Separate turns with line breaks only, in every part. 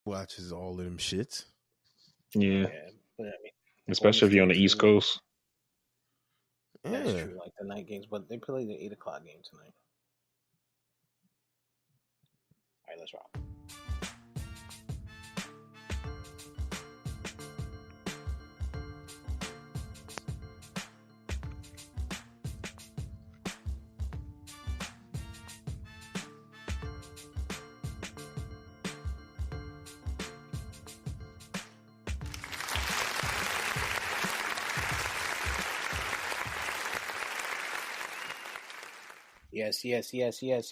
watches all of them shits.
Yeah,
but I mean,
especially if you're on the East Coast.
That's
Yeah.
true, like the night games, but they play the 8 o'clock game tonight. All right, let's rock.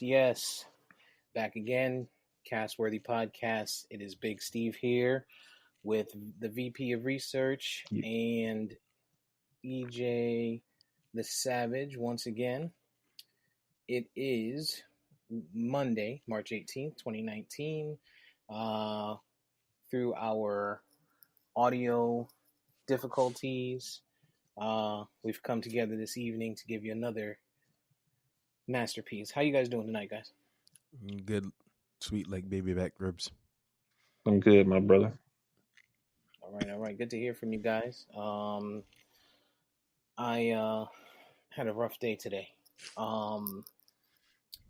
Yes. Back again, Castworthy Podcast. It is Big Steve here with the VP of Research and EJ the Savage once again. It is Monday, March 18th, 2019. Through our audio difficulties, we've come together this evening to give you another masterpiece. How you guys doing tonight, guys?
Good, sweet like baby back ribs.
I'm good, my brother.
All right. Good to hear from you guys. I had a rough day today. Threw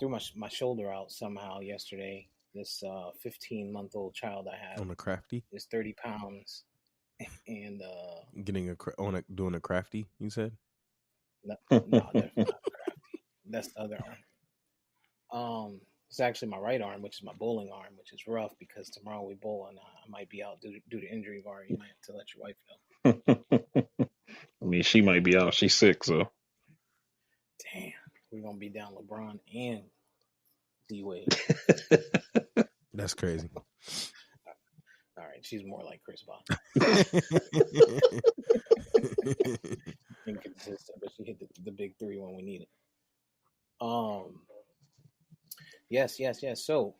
my shoulder out somehow yesterday. This 15-month-old child I have
On a crafty
is 30 pounds, and
doing a crafty. You said
no, definitely not crafty. That's the other arm. It's actually my right arm, which is my bowling arm, which is rough because tomorrow we bowl and I might be out due to injury. Vari, you might have to let your wife know.
I mean, she might be out. She's sick, so.
Damn, we're gonna be down LeBron and D-Wade.
That's crazy.
All right, she's more like Chris Bosh. Inconsistent, but she hit the big three when we need it. Yes. So,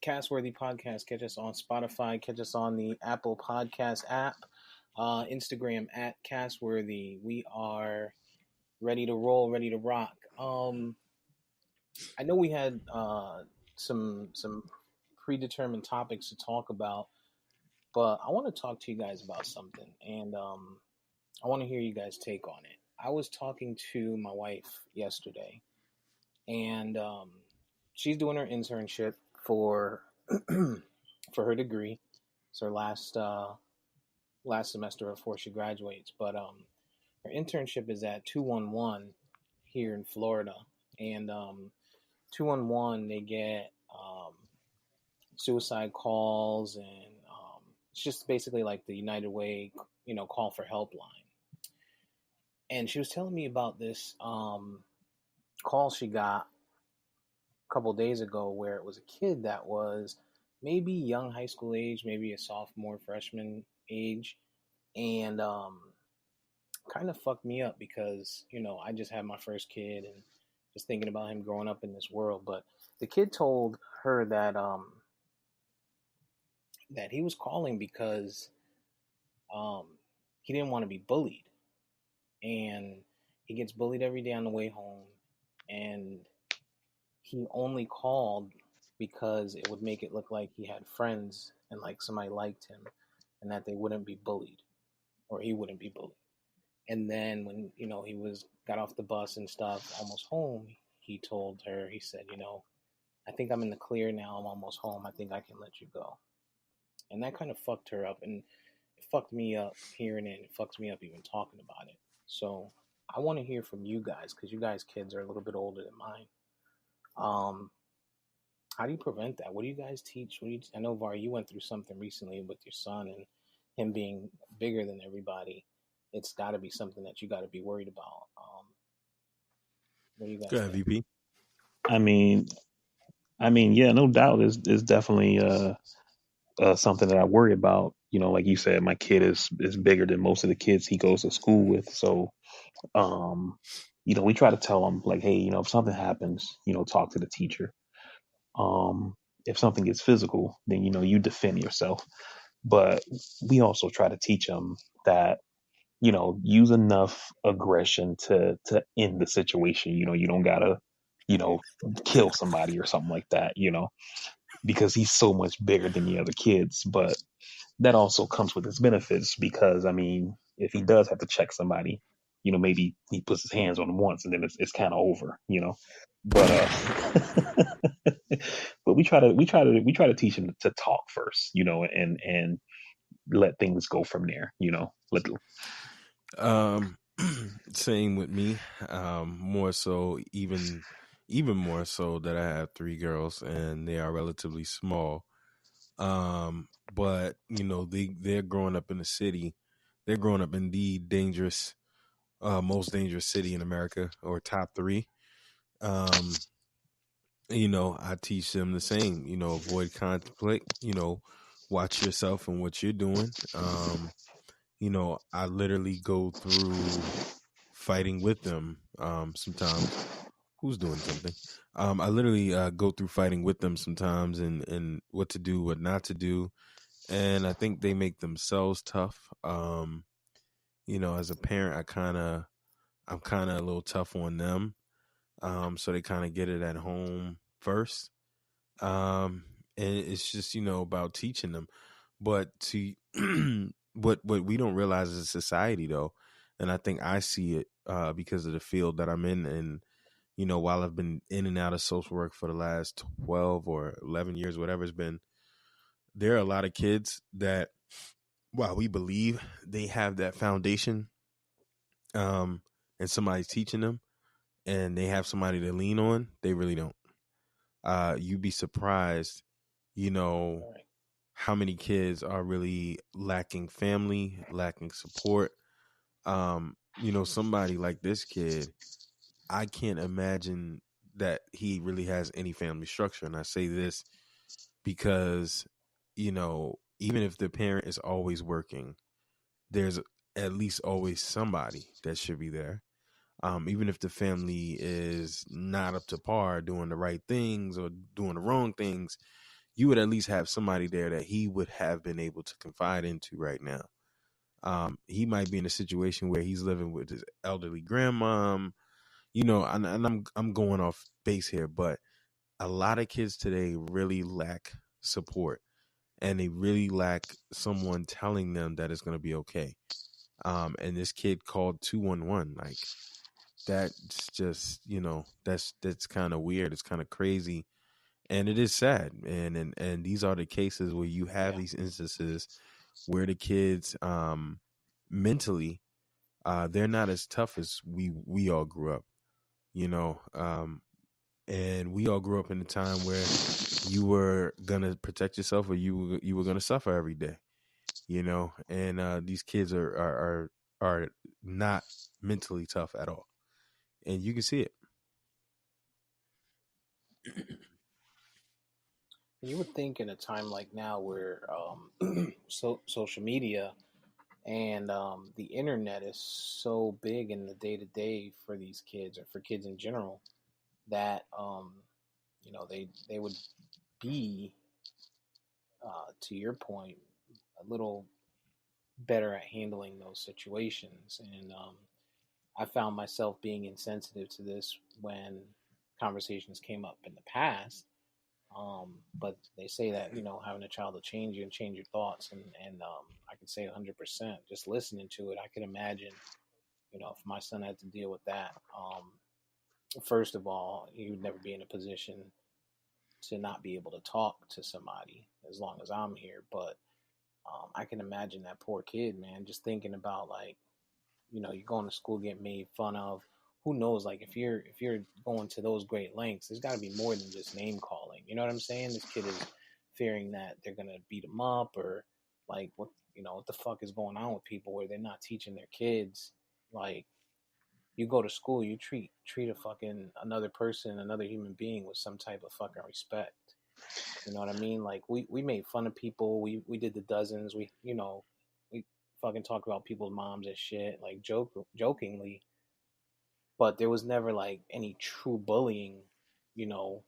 Castworthy Podcast. Catch us on Spotify. Catch us on the Apple Podcast app. Instagram at Castworthy. We are ready to roll, ready to rock. I know we had some predetermined topics to talk about, but I want to talk to you guys about something, and I want to hear you guys' take on it. I was talking to my wife yesterday, and she's doing her internship for her degree. It's her last semester before she graduates, but her internship is at 211 here in Florida, and 211 they get suicide calls, and it's just basically like the United Way, call for help line. And she was telling me about this call she got a couple days ago where it was a kid that was maybe young high school age, maybe a sophomore, freshman age, and kind of fucked me up because, I just had my first kid and just thinking about him growing up in this world. But the kid told her that that he was calling because he didn't want to be bullied. And he gets bullied every day on the way home. And he only called because it would make it look like he had friends and like somebody liked him and that they wouldn't be bullied, or he wouldn't be bullied. And then when, he got off the bus and stuff, almost home, he told her, he said, I think I'm in the clear now. I'm almost home. I think I can let you go. And that kind of fucked her up. And it fucked me up hearing it. It fucks me up even talking about it. So I want to hear from you guys, because you guys kids are a little bit older than mine. How do you prevent that? What do you guys teach? I know, Var, you went through something recently with your son and him being bigger than everybody. It's got to be something that you got to be worried about. What do you guys think?
VP.
I mean, yeah, no doubt is definitely something that I worry about. Like you said, my kid is bigger than most of the kids he goes to school with. So, we try to tell him like, hey, if something happens, talk to the teacher. If something gets physical, then, you defend yourself. But we also try to teach them that, use enough aggression to end the situation. You don't gotta, kill somebody or something like that, because he's so much bigger than the other kids. But that also comes with its benefits because, I mean, if he does have to check somebody, you know, maybe he puts his hands on them once and then it's kind of over, you know. But but we try to teach him to talk first, you know, and let things go from there, you know.
Um, Same with me. More so, even more so that I have three girls and they are relatively small. But you know, they're growing up in the city. They're growing up in the dangerous, most dangerous city in America, or top three. Um, you know, I teach them the same. You know, avoid conflict. You know, watch yourself and what you're doing. You know, I literally go through fighting with them. Sometimes who's doing something. I literally go through fighting with them sometimes, and what to do, what not to do, and I think they make themselves tough. You know, as a parent, I'm kind of a little tough on them. So they kind of get it at home first. Um, and it's just, you know, about teaching them. But to what we don't realize as a society, though, and I think I see it because of the field that I'm in, and you know, while I've been in and out of social work for the last 12 or 11 years, whatever it's been, there are a lot of kids that, while we believe they have that foundation, um, and somebody's teaching them, and they have somebody to lean on, they really don't. You'd be surprised, you know,
Right.
how many kids are really lacking family, lacking support. You know, somebody like this kid, I can't imagine that he really has any family structure. And I say this because, you know, even if the parent is always working, there's at least always somebody that should be there. Even if the family is not up to par, doing the right things or doing the wrong things, you would at least have somebody there that he would have been able to confide into right now. He might be in a situation where he's living with his elderly grandmom, you know, and I'm going off base here, but a lot of kids today really lack support, and they really lack someone telling them that it's going to be okay. And this kid called 211, like, that's just, you know, that's kind of weird. It's kind of crazy, and it is sad. And these are the cases where you have
Yeah.
these instances where the kids, mentally, they're not as tough as we all grew up, you know. And we all grew up in a time where you were gonna protect yourself, or you were gonna suffer every day, you know. And these kids are not mentally tough at all, and you can see it.
You would think in a time like now where social media and the internet is so big in the day to day for these kids, or for kids in general, that you know, they would be, to your point, a little better at handling those situations. And I found myself being insensitive to this when conversations came up in the past. But they say that, you know, having a child will change you and change your thoughts, and I can say 100%. Just listening to it, I can imagine, you know, if my son had to deal with that. First of all, he would never be in a position to not be able to talk to somebody as long as I'm here. But I can imagine that poor kid, man, just thinking about, like, you know, you're going to school, get made fun of. Who knows? Like, if you're going to those great lengths, there's got to be more than just name calling. You know what I'm saying? This kid is fearing that they're gonna beat him up, or like, what, you know, what the fuck is going on with people where they're not teaching their kids. Like, you go to school, you treat a fucking another person, another human being, with some type of fucking respect. You know what I mean? Like, we made fun of people. We did the dozens. We, you know, we fucking talk about people's moms and shit, like, jokingly. But there was never like any true bullying. You know,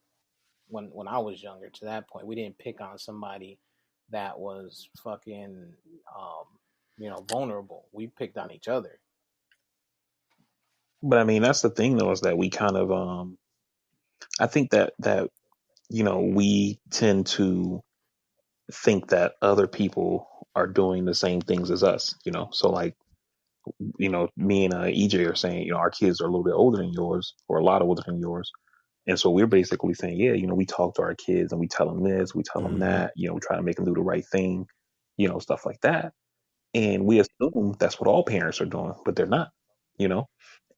when I was younger, to that point, we didn't pick on somebody that was fucking, um, you know, vulnerable. We picked on each other.
But I mean, that's the thing though, is that we kind of, I think that we tend to think that other people are doing the same things as us, so like, me and EJ are saying, our kids are a little bit older than yours, or a lot older than yours. And so we're basically saying, yeah, we talk to our kids and we tell them this, we tell them
Mm-hmm.
that, we try to make them do the right thing, stuff like that. And we assume that's what all parents are doing, but they're not, you know?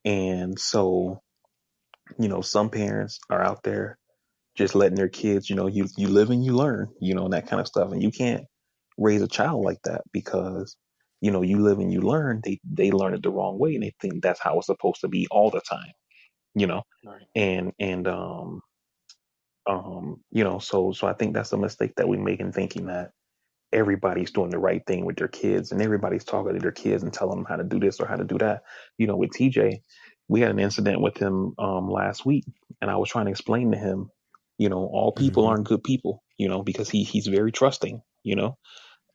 And so, some parents are out there just letting their kids, you live and you learn, and that kind of stuff. And you can't raise a child like that because, you live and you learn. They learn it the wrong way and they think that's how it's supposed to be all the time, you know?
Right.
And so I think that's a mistake that we make in thinking that everybody's doing the right thing with their kids and everybody's talking to their kids and telling them how to do this or how to do that. With TJ, we had an incident with him last week, and I was trying to explain to him, all people
Mm-hmm.
aren't good people, because he's very trusting,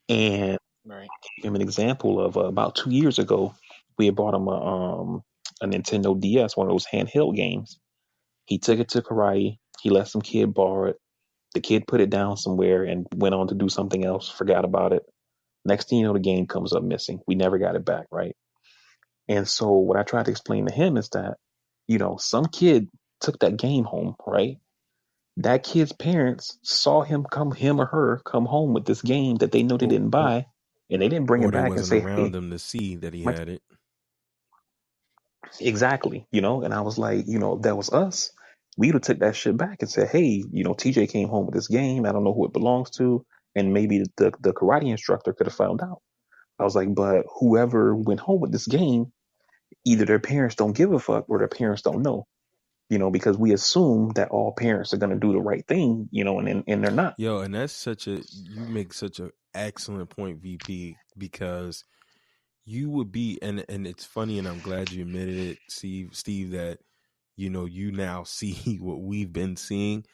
and
Right.
gave him an example of about 2 years ago, we had bought him a Nintendo DS, one of those handheld games. He took it to karate. He let some kid borrow it. The kid put it down somewhere and went on to do something else, forgot about it. Next thing you know, the game comes up missing. We never got it back, right? And so what I tried to explain to him is that, some kid took that game home, right? That kid's parents saw him or her come home with this game that they know they
Or,
didn't
or,
buy, and they didn't bring
or
it
they
back and
wasn't
say,
around
hey,
them to see that he
my
had it.
exactly, and I was like, if that was us, we'd have took that shit back and said, hey, TJ came home with this game. I don't know who it belongs to. And maybe the karate instructor could have found out. I was like, but whoever went home with this game, either their parents don't give a fuck or their parents don't know, because we assume that all parents are going to do the right thing, and they're not.
Yo, and you make such an excellent point, VP, because you would be, and it's funny, and I'm glad you admitted it, Steve, that, you now see what we've been seeing.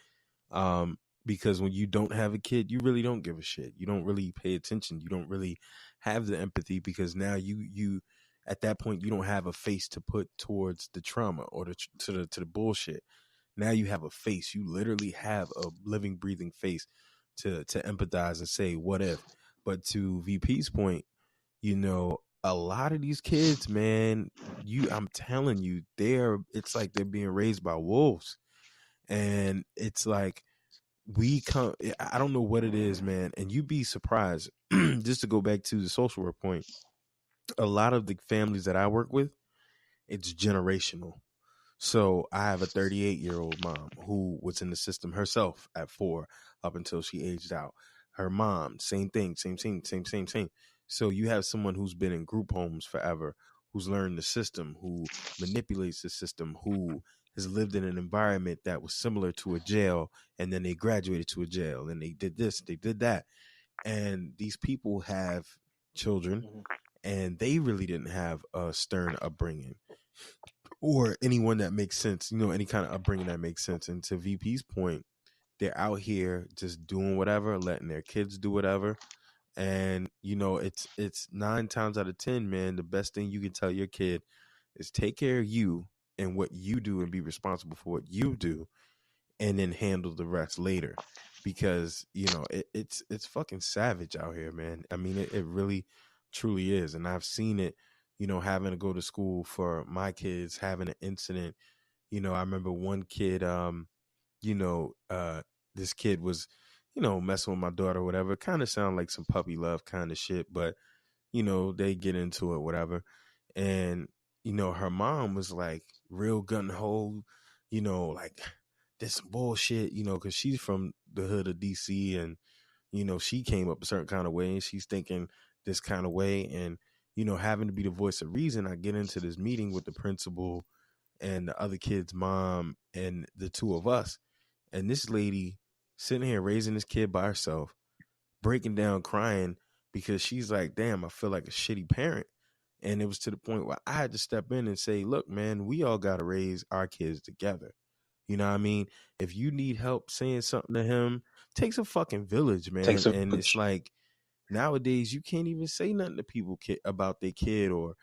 Because when you don't have a kid, you really don't give a shit. You don't really pay attention. You don't really have the empathy because now you at that point you don't have a face to put towards the trauma or to the bullshit. Now you have a face. You literally have a living, breathing face to empathize and say, what if? But to VP's point, a lot of these kids, man, I'm telling you, it's like they're being raised by wolves. And it's like I don't know what it is, man. And you'd be surprised. Just to go back to the social work point, a lot of the families that I work with, it's generational. So I have a 38-year-old mom who was in the system herself at 4 up until she aged out. Her mom, same thing, same. So you have someone who's been in group homes forever, who's learned the system, who manipulates the system, who has lived in an environment that was similar to a jail, and then they graduated to a jail, and they did this, they did that. And these people have children,
Mm-hmm.
and they really didn't have a stern upbringing or anyone that makes sense, any kind of upbringing that makes sense. And to VP's point, they're out here just doing whatever, letting their kids do whatever. And it's 9 times out of 10, man, the best thing you can tell your kid is take care of you and what you do and be responsible for what you do, and then handle the rest later. Because it's fucking savage out here, man. I mean, it really truly is. And I've seen it, having to go to school for my kids, having an incident. I remember one kid, you know this kid was messing with my daughter or whatever. Kind of sound like some puppy love kind of shit, but they get into it, whatever. And her mom was like real gun ho, like this bullshit, because she's from the hood of DC, and she came up a certain kind of way, and she's thinking this kind of way. And having to be the voice of reason, I get into this meeting with the principal and the other kid's mom and the two of us, and this lady sitting here raising this kid by herself, breaking down, crying, because she's like, damn, I feel like a shitty parent. And it was to the point where I had to step in and say, look, man, we all got to raise our kids together. You know what I mean? If you need help saying something to him, takes a fucking village, man.
Takes a
And it's like nowadays you can't even say nothing to people about their kid or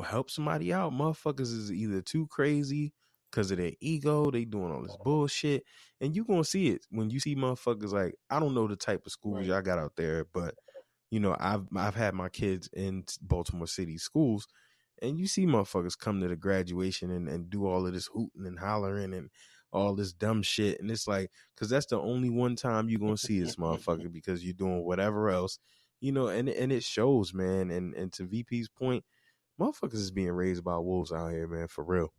help somebody out. Motherfuckers is either too crazy because of their ego. They doing all this bullshit, and you gonna see it when you see motherfuckers like, I don't know the type of schools
Right.
y'all got out there, but you know, I've had my kids in Baltimore City schools, and you see motherfuckers come to the graduation and do all of this hooting and hollering and all this dumb shit, and it's like, because that's the only one time you gonna see this motherfucker, because you're doing whatever else, you know, and it shows, man. And to VP's point, motherfuckers is being raised by wolves out here, man, for real.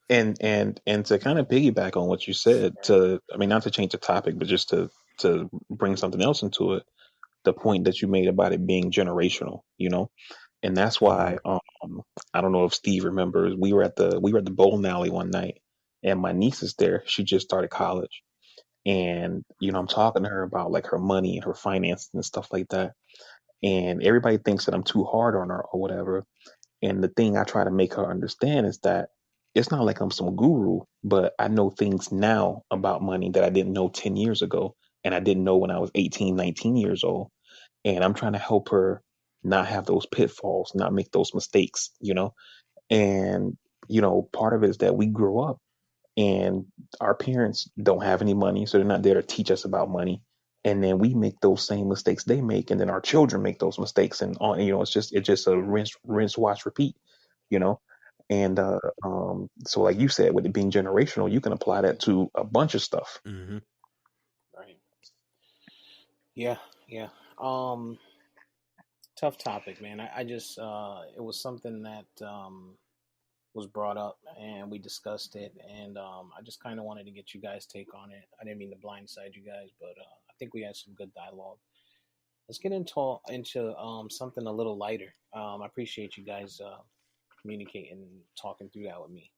And to kind of piggyback on what you said, I mean, not to change the topic, but just to bring something else into it, the point that you made about it being generational, and that's why I don't know if Steve remembers, we were at the bowling alley one night, and my niece is there. She just started college, and I'm talking to her about like her money and her finances and stuff like that, and everybody thinks that I'm too hard on her or whatever. And the thing I try to make her understand is that it's not like I'm some guru, but I know things now about money that I didn't know 10 years ago, and I didn't know when I was 18, 19 years old. And I'm trying to help her not have those pitfalls, not make those mistakes, And, part of it is that we grew up and our parents don't have any money, so they're not there to teach us about money. And then we make those same mistakes they make, and then our children make those mistakes, and on, it's just a rinse, wash, repeat, you know. And so, like you said, with it being generational, you can apply that to a bunch of stuff.
Mm-hmm.
Right. Yeah. Yeah. Tough topic, man. I just it was something that was brought up and we discussed it, and I just kind of wanted to get you guys' take on it. I didn't mean to blindside you guys, but I think we had some good dialogue. Let's get into something a little lighter. I appreciate you guys communicating, talking through that with me.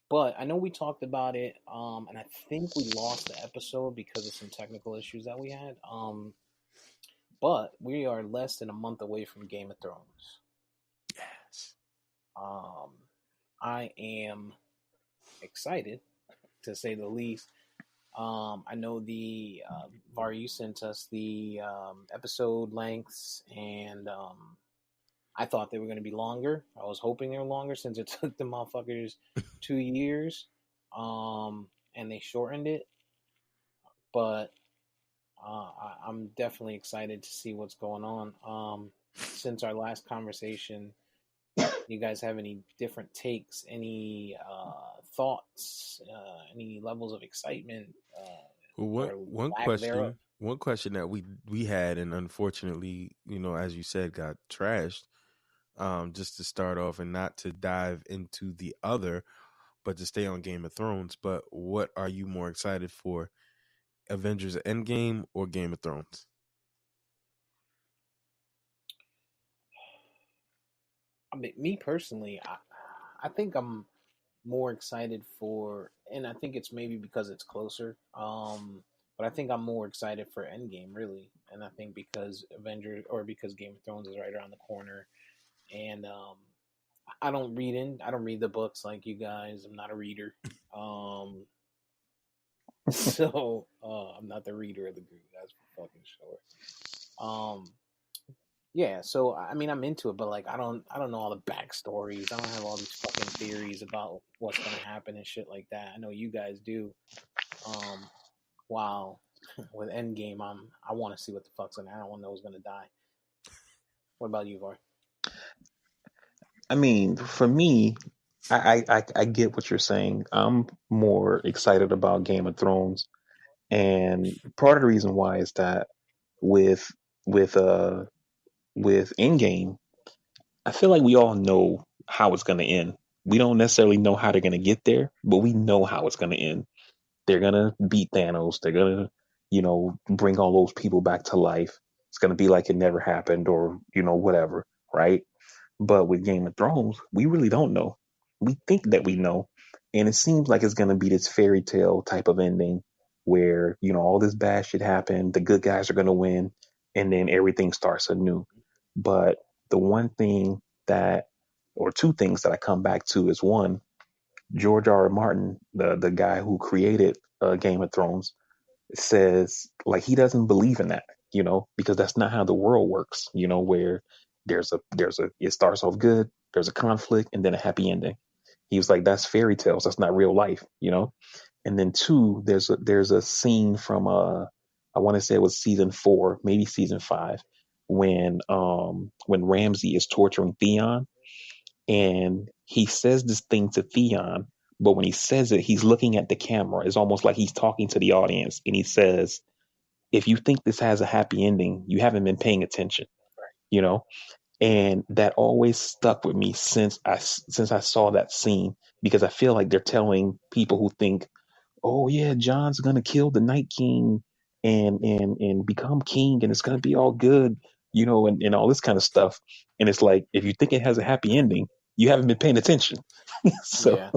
But I know we talked about it, and I think we lost the episode because of some technical issues that we had. But we are less than a month away from Game of Thrones.
Yes.
I am excited, to say the least. I know the Var, you sent us the episode lengths, and I thought they were going to be longer. I was hoping they were longer since it took the motherfuckers 2 years, and they shortened it. But I'm definitely excited to see what's going on. Since our last conversation, you guys have any different takes, any thoughts, any levels of excitement?
Well, one question that we had, and unfortunately, as you said, got trashed. Just to start off, and not to dive into the other, but to stay on Game of Thrones. But what are you more excited for, Avengers Endgame or Game of Thrones?
I mean, me personally, I think I'm more excited for, and I think it's maybe because it's closer. But I think I'm more excited for Endgame, really, and I think because because Game of Thrones is right around the corner, and I don't read the books like you guys. I'm not a reader, so I'm not the reader of the group. That's for fucking sure. Yeah, so I mean, I'm into it, but like, I don't know all the backstories. I don't have all these fucking theories about what's gonna happen and shit like that. I know you guys do. Wow, with Endgame, I want to see what the fuck's gonna. I don't want to know who's gonna die. What about you, Var?
I mean, for me, I get what you're saying. I'm more excited about Game of Thrones, and part of the reason why is that with with uh with Endgame, I feel like we all know how it's going to end. We don't necessarily know how they're going to get there, but we know how it's going to end. They're going to beat Thanos. They're going to, bring all those people back to life. It's going to be like it never happened, or, whatever, right? But with Game of Thrones, we really don't know. We think that we know. And it seems like it's going to be this fairy tale type of ending where, all this bad shit happened, the good guys are going to win, and then everything starts anew. But the one thing that, or two things that I come back to is one, George R. R. Martin, the guy who created Game of Thrones, says like he doesn't believe in that, because that's not how the world works, where it starts off good, there's a conflict, and then a happy ending. He was like, that's fairy tales. That's not real life, you know? And then two, there's a scene from I want to say it was season 4, maybe season 5, when Ramsey is torturing Theon, and he says this thing to Theon, but when he says it, he's looking at the camera. It's almost like he's talking to the audience, and he says, "If you think this has a happy ending, you haven't been paying attention," you know. And that always stuck with me since I saw that scene, because I feel like they're telling people who think, oh yeah, John's gonna kill the Night King and become king, and it's gonna be all good, you know, and all this kind of stuff. And it's like, if you think it has a happy ending, you haven't been paying attention. So
Yeah.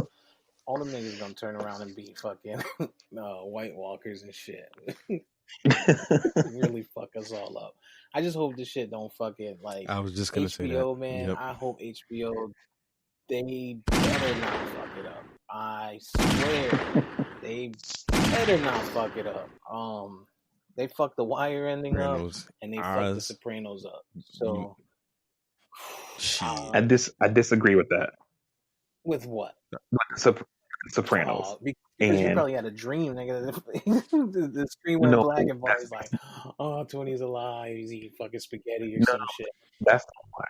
All them niggas gonna turn around and be fucking White Walkers and shit. Really fuck us all up. I just hope this shit don't fucking like
I was just gonna say that.
HBO, man.
Yep.
I hope HBO, they better not fuck it up. I swear they better not fuck it up. They fucked the Wire ending
Sopranos,
up, and they fucked the Sopranos up. So
I disagree with that.
with what?
Sopranos.
Because you probably had a dream, nigga. The screen went black and Barney's like, oh, Tony's alive. He's eating fucking spaghetti or some shit.
That's not why.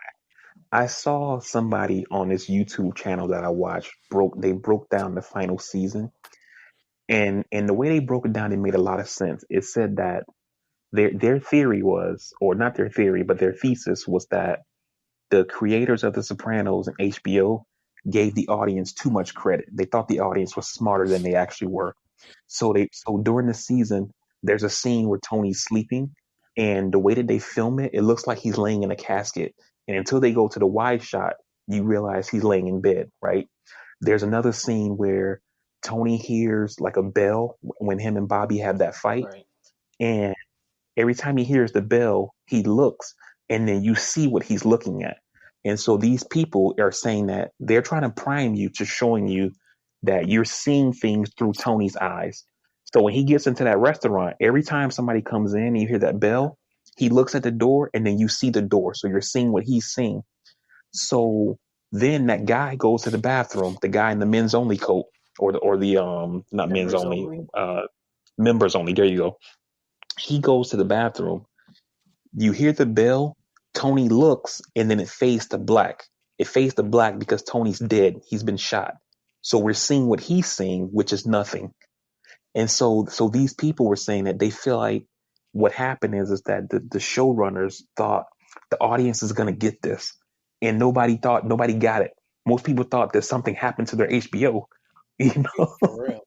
I saw somebody on this YouTube channel that I watched they broke down the final season, and the way they broke it down, it made a lot of sense. It said that their theory was, or not their theory, but their thesis was that the creators of The Sopranos and HBO gave the audience too much credit. They thought the audience was smarter than they actually were. So during the season, there's a scene where Tony's sleeping, and the way that they film it, it looks like he's laying in a casket. And until they go to the wide shot, you realize he's laying in bed, right? There's another scene where Tony hears like a bell when him and Bobby have that fight.
Right.
And every time he hears the bell, he looks, and then you see what he's looking at. And so these people are saying that they're trying to prime you to showing you that you're seeing things through Tony's eyes. So when he gets into that restaurant, every time somebody comes in and you hear that bell, he looks at the door, and then you see the door. So you're seeing what he's seeing. So then that guy goes to the bathroom, the guy in the men's only coat, or the not men's only, members only. There you go. He goes to the bathroom. You hear the bell. Tony looks, and then it fades to black. It fades to black because Tony's dead. He's been shot. So we're seeing what he's seeing, which is nothing. And so these people were saying that they feel like what happened is that the showrunners thought the audience is going to get this, and nobody got it. Most people thought that something happened to their HBO, you know.
For real.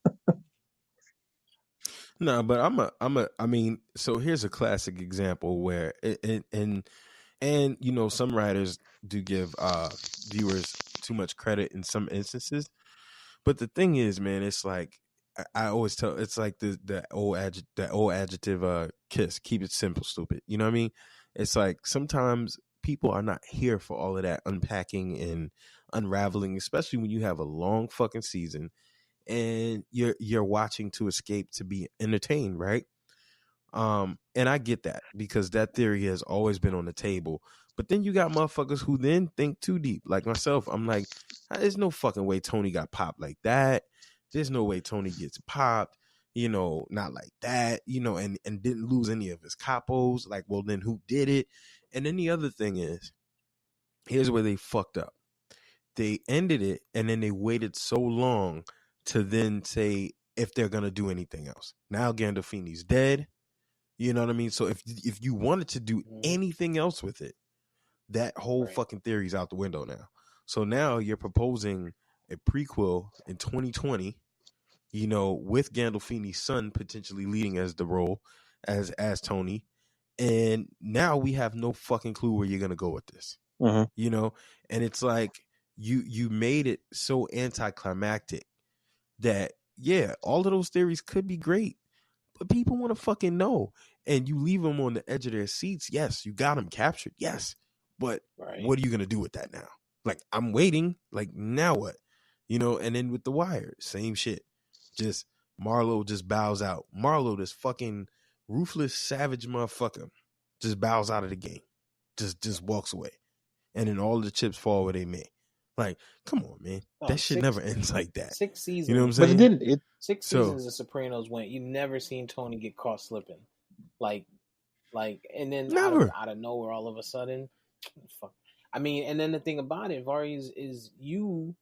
No, but I mean, so here's a classic example where and you know, some writers do give viewers too much credit in some instances. But the thing is, man, it's like I always tell, it's like the old adjective kiss, keep it simple, stupid. You know what I mean? It's like sometimes people are not here for all of that unpacking and unraveling, especially when you have a long fucking season and you're watching to escape to be entertained, right? And I get that because that theory has always been on the table. But then you got motherfuckers who then think too deep. Like myself, I'm like, there's no fucking way Tony got popped like that. There's no way Tony gets popped, you know, not like that, you know, and didn't lose any of his capos. Like, well, then who did it? And then the other thing is, here's where they fucked up. They ended it, and then they waited so long to then say if they're gonna do anything else. Now Gandolfini's dead. You know what I mean? So if you wanted to do anything else with it, that whole fucking theory's out the window now. So now you're proposing a prequel in 2020, you know, with Gandolfini's son potentially leading as the role as Tony. And now we have no fucking clue where you're gonna go with this.
Mm-hmm.
You know, and it's like you made it so anticlimactic that yeah, all of those theories could be great, but people want to fucking know, and you leave them on the edge of their seats. Yes, you got them captured. Yes, but what are you gonna do with that now? Like, I'm waiting. Like, now what? You know. And then with The Wire, same shit. Just Marlo just bows out. Marlo, this fucking ruthless, savage motherfucker, just bows out of the game. Just walks away, and then all the chips fall where they may. Like, come on, man.
No,
That shit never ends like that.
6 seasons.
You know what I'm
But it
saying?
didn't. It
6
So
seasons of Sopranos went. You never seen Tony get caught slipping, like, and then
never.
out of nowhere, all of a sudden, fuck. I mean, and then the thing about it, Vari, is you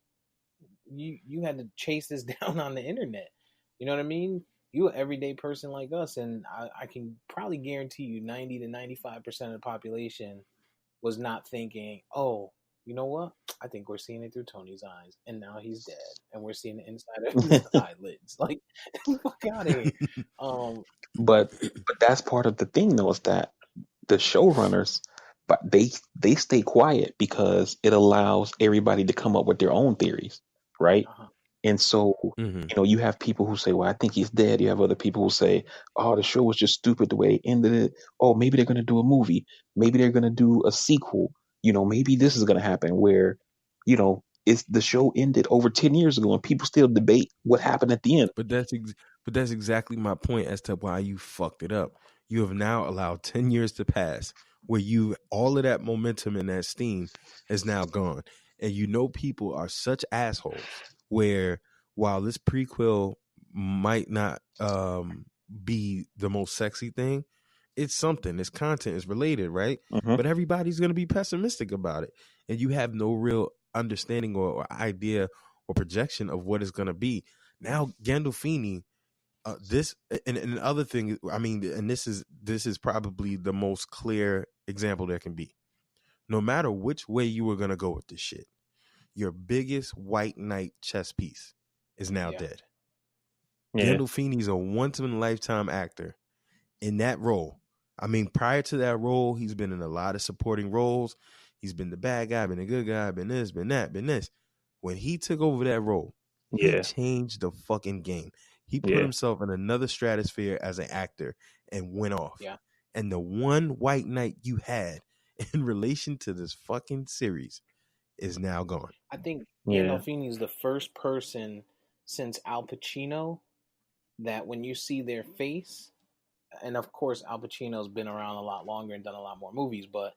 had to chase this down on the internet. You know what I mean? You're an everyday person like us, and I can probably guarantee you 90 to 95% of the population was not thinking, oh, you know what? I think we're seeing it through Tony's eyes, and now he's dead, and we're seeing the inside of his eyelids. Like, fuck out of here.
but that's part of the thing, though, is that the showrunners, but they stay quiet because it allows everybody to come up with their own theories, right?
Uh-huh.
And so,
Mhm.
you have people who say, well, I think he's dead. You have other people who say, oh, the show was just stupid the way it ended it. Oh, maybe they're going to do a movie. Maybe they're going to do a sequel. Maybe this is going to happen where, it's the show ended over 10 years ago and people still debate what happened at the end.
But that's exactly my point as to why you fucked it up. You have now allowed 10 years to pass where all of that momentum and that steam is now gone. And people are such assholes where while this prequel might not be the most sexy thing, it's something. It's content. It's related, right?
Mm-hmm.
But everybody's going to be pessimistic about it. And you have no real understanding or idea or projection of what it's going to be. Now Gandolfini, this and the other thing, I mean, and this is probably the most clear example there can be. No matter which way you were gonna go with this shit, your biggest white knight chess piece is now dead.
Yeah.
Gandolfini's a once in a lifetime actor in that role. I mean, prior to that role, he's been in a lot of supporting roles. He's been the bad guy, been the good guy, been this, been that, been this. When he took over that role, he changed the fucking game. He put himself in another stratosphere as an actor and went off.
Yeah.
And the one white knight you had in relation to this fucking series is now gone.
I think Gandolfini is the first person since Al Pacino that when you see their face, and of course Al Pacino's been around a lot longer and done a lot more movies, but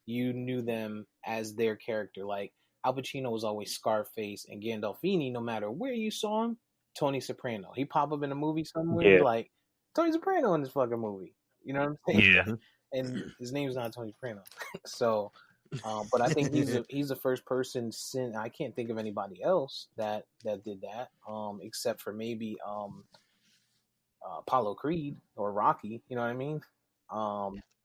you knew them as their character. Like Al Pacino was always Scarface, and Gandolfini, no matter where you saw him, Tony Soprano. He pop up in a movie somewhere, be like, Tony Soprano in this fucking movie. You know what I'm saying?
Yeah.
And his name's not Tony Soprano. So, but I think he's the first person since I can't think of anybody else that did that, except for maybe Apollo Creed or Rocky. You know what I mean?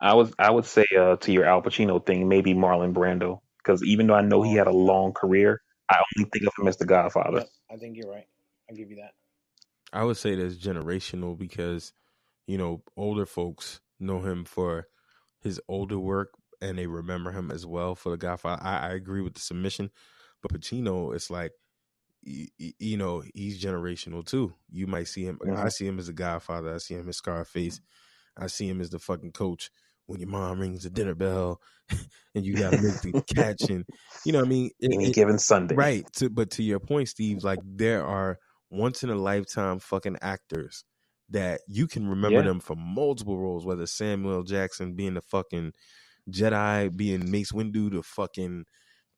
I would say to your Al Pacino thing, maybe Marlon Brando, because even though I know he had a long career, I only think of him as the Godfather.
Yep, I think you're right. I'll give you that.
I would say that's generational because, older folks know him for his older work and they remember him as well for the Godfather. I agree with the submission, but Pacino, it's like, he's generational too. You might see him.
Mm-hmm.
I see him as a Godfather. I see him as Scarface. I see him as the fucking coach when your mom rings the dinner bell and you got to make the catch. And, you know what I mean?
Any given Sunday.
Right. But to your point, Steve, like there are once in a lifetime fucking actors that you can remember them from multiple roles, whether Samuel Jackson being the fucking Jedi, being Mace Windu, the fucking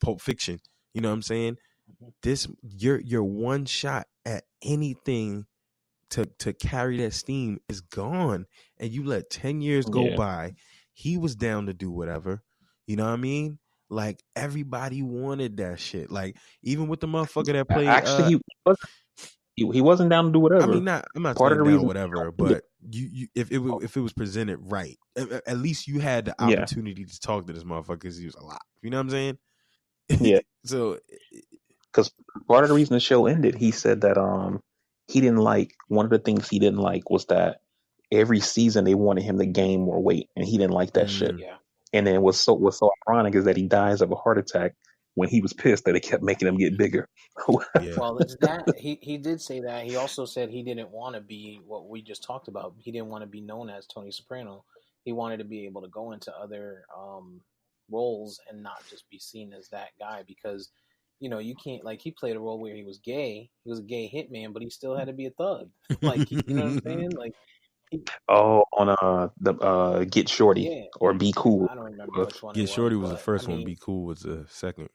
Pulp Fiction. You know what I'm saying? This your one shot at anything to carry that steam is gone, and you let 10 years go by. He was down to do whatever. You know what I mean? Like everybody wanted that shit. Like even with the motherfucker that played.
Actually, he wasn't down to do whatever.
I mean, I'm not
part
saying
of the
down
reason
whatever, but you if it was presented right, at least you had the opportunity to talk to this motherfucker because he was alive. You know what I'm saying?
Yeah.
So,
because part of the reason the show ended, he said that he didn't like, one of the things he didn't like was that every season they wanted him to gain more weight, and he didn't like that shit.
Yeah.
And then what's so ironic is that he dies of a heart attack when he was pissed that they kept making him get bigger.
Well, it's that he did say that. He also said he didn't want to be what we just talked about. He didn't want to be known as Tony Soprano. He wanted to be able to go into other roles and not just be seen as that guy, because you can't, like, he played a role where he was gay. He was a gay hitman, but he still had to be a thug. Like, you know what I'm saying? Like,
on the Get Shorty or Be Cool.
I don't remember which one.
Get Shorty was the first
one.
Be Cool was the second.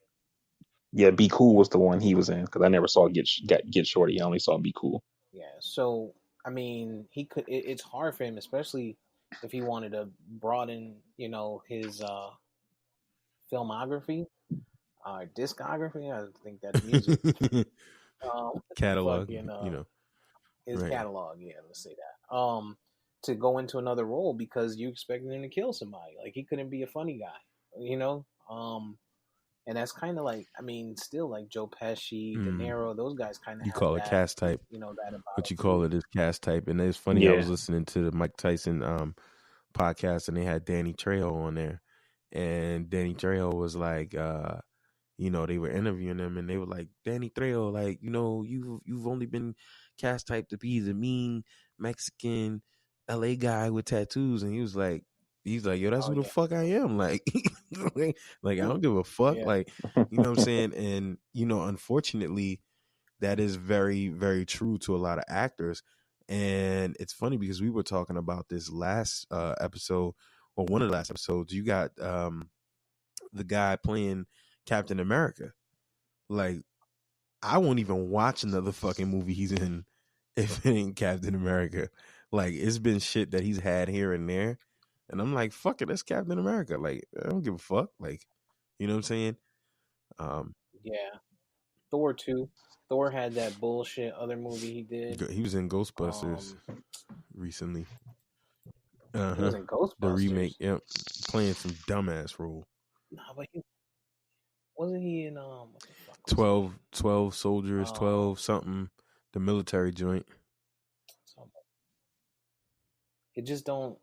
Yeah, Be Cool was the one he was in because I never saw Get Shorty. I only saw Be Cool.
Yeah. So I mean, he could. It's hard for him, especially if he wanted to broaden, his filmography, discography. I think that's music.
Catalog,
Fucking his
right.
catalog. Yeah, let's say that. To go into another role because you expected him to kill somebody. Like he couldn't be a funny guy. And that's kind of like, I mean, still like Joe Pesci, De Niro, those guys kind of
You
have
call it
that,
cast type.
that about
What
them
you call
too.
it is cast type. And it's funny, I was
Yeah,
listening to the Mike Tyson podcast and they had Danny Trejo on there. And Danny Trejo was like, they were interviewing him and they were like, Danny Trejo, like, you've only been cast type to be the mean Mexican LA guy with tattoos. And he's like, yo, that's
Oh
who the
yeah,
fuck I am. Like, like I don't give a fuck.
yeah,
Like, you know what I'm saying? And, unfortunately, that is very, very true to a lot of actors. And it's funny because we were talking about this last episode or one of the last episodes. You got the guy playing Captain America. Like, I won't even watch another fucking movie he's in if it ain't Captain America. Like, it's been shit that he's had here and there. And I'm like, fuck it, that's Captain America. Like, I don't give a fuck. Like, you know what I'm saying? Um,
yeah. Thor too. Thor had that bullshit other movie he did.
he was in Ghostbusters
Um,
recently.
he was
Uh-huh.
in
The
Ghostbusters.
remake, yep. Playing some dumbass role.
Nah, but wasn't he in what the fuck was it?
12 soldiers,
Um,
12 something, the military joint.
some- it just don't.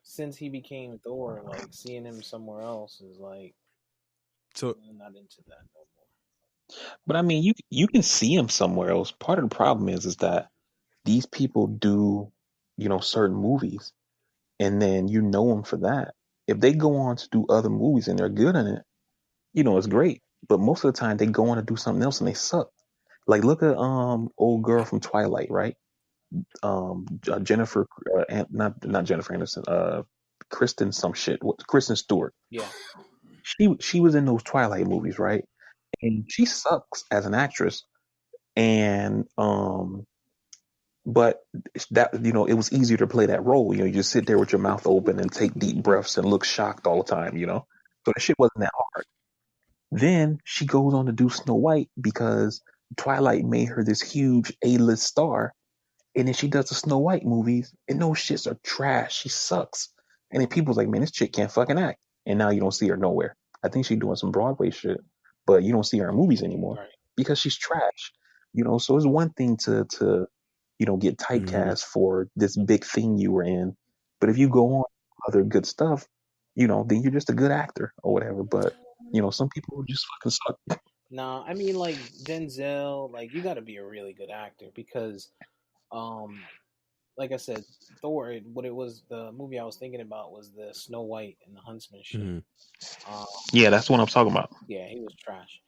Since he became Thor, like seeing him somewhere else is like
So,
I'm not into that no more.
but I mean, you can see him somewhere else. Part of the problem is that these people do, certain movies, and then you know them for that. If they go on to do other movies and they're good in it, it's great. But most of the time, they go on to do something else and they suck. Like look at old girl from Twilight, right? Jennifer, not Jennifer Anderson, Kristen some shit. What Kristen Stewart?
Yeah,
She was in those Twilight movies, right? And she sucks as an actress. And but that it was easier to play that role. You just sit there with your mouth open and take deep breaths and look shocked all the time. So that shit wasn't that hard. Then she goes on to do Snow White because Twilight made her this huge A-list star. And then she does the Snow White movies, and those shits are trash. She sucks. And then people's like, man, this chick can't fucking act. And now you don't see her nowhere. I think she's doing some Broadway shit, but you don't see her in movies anymore
right.
because she's trash. So it's one thing to get
mhm.
typecast for this big thing you were in, but if you go on other good stuff, then you're just a good actor or whatever. But some people just fucking suck.
Nah, I mean like Denzel, like you got to be a really good actor because, um, like I said, Thor. What it was, the movie I was thinking about was the Snow White and the Huntsman shit.
Mhm.
Um,
Yeah, that's what I'm talking about.
yeah, he was trash.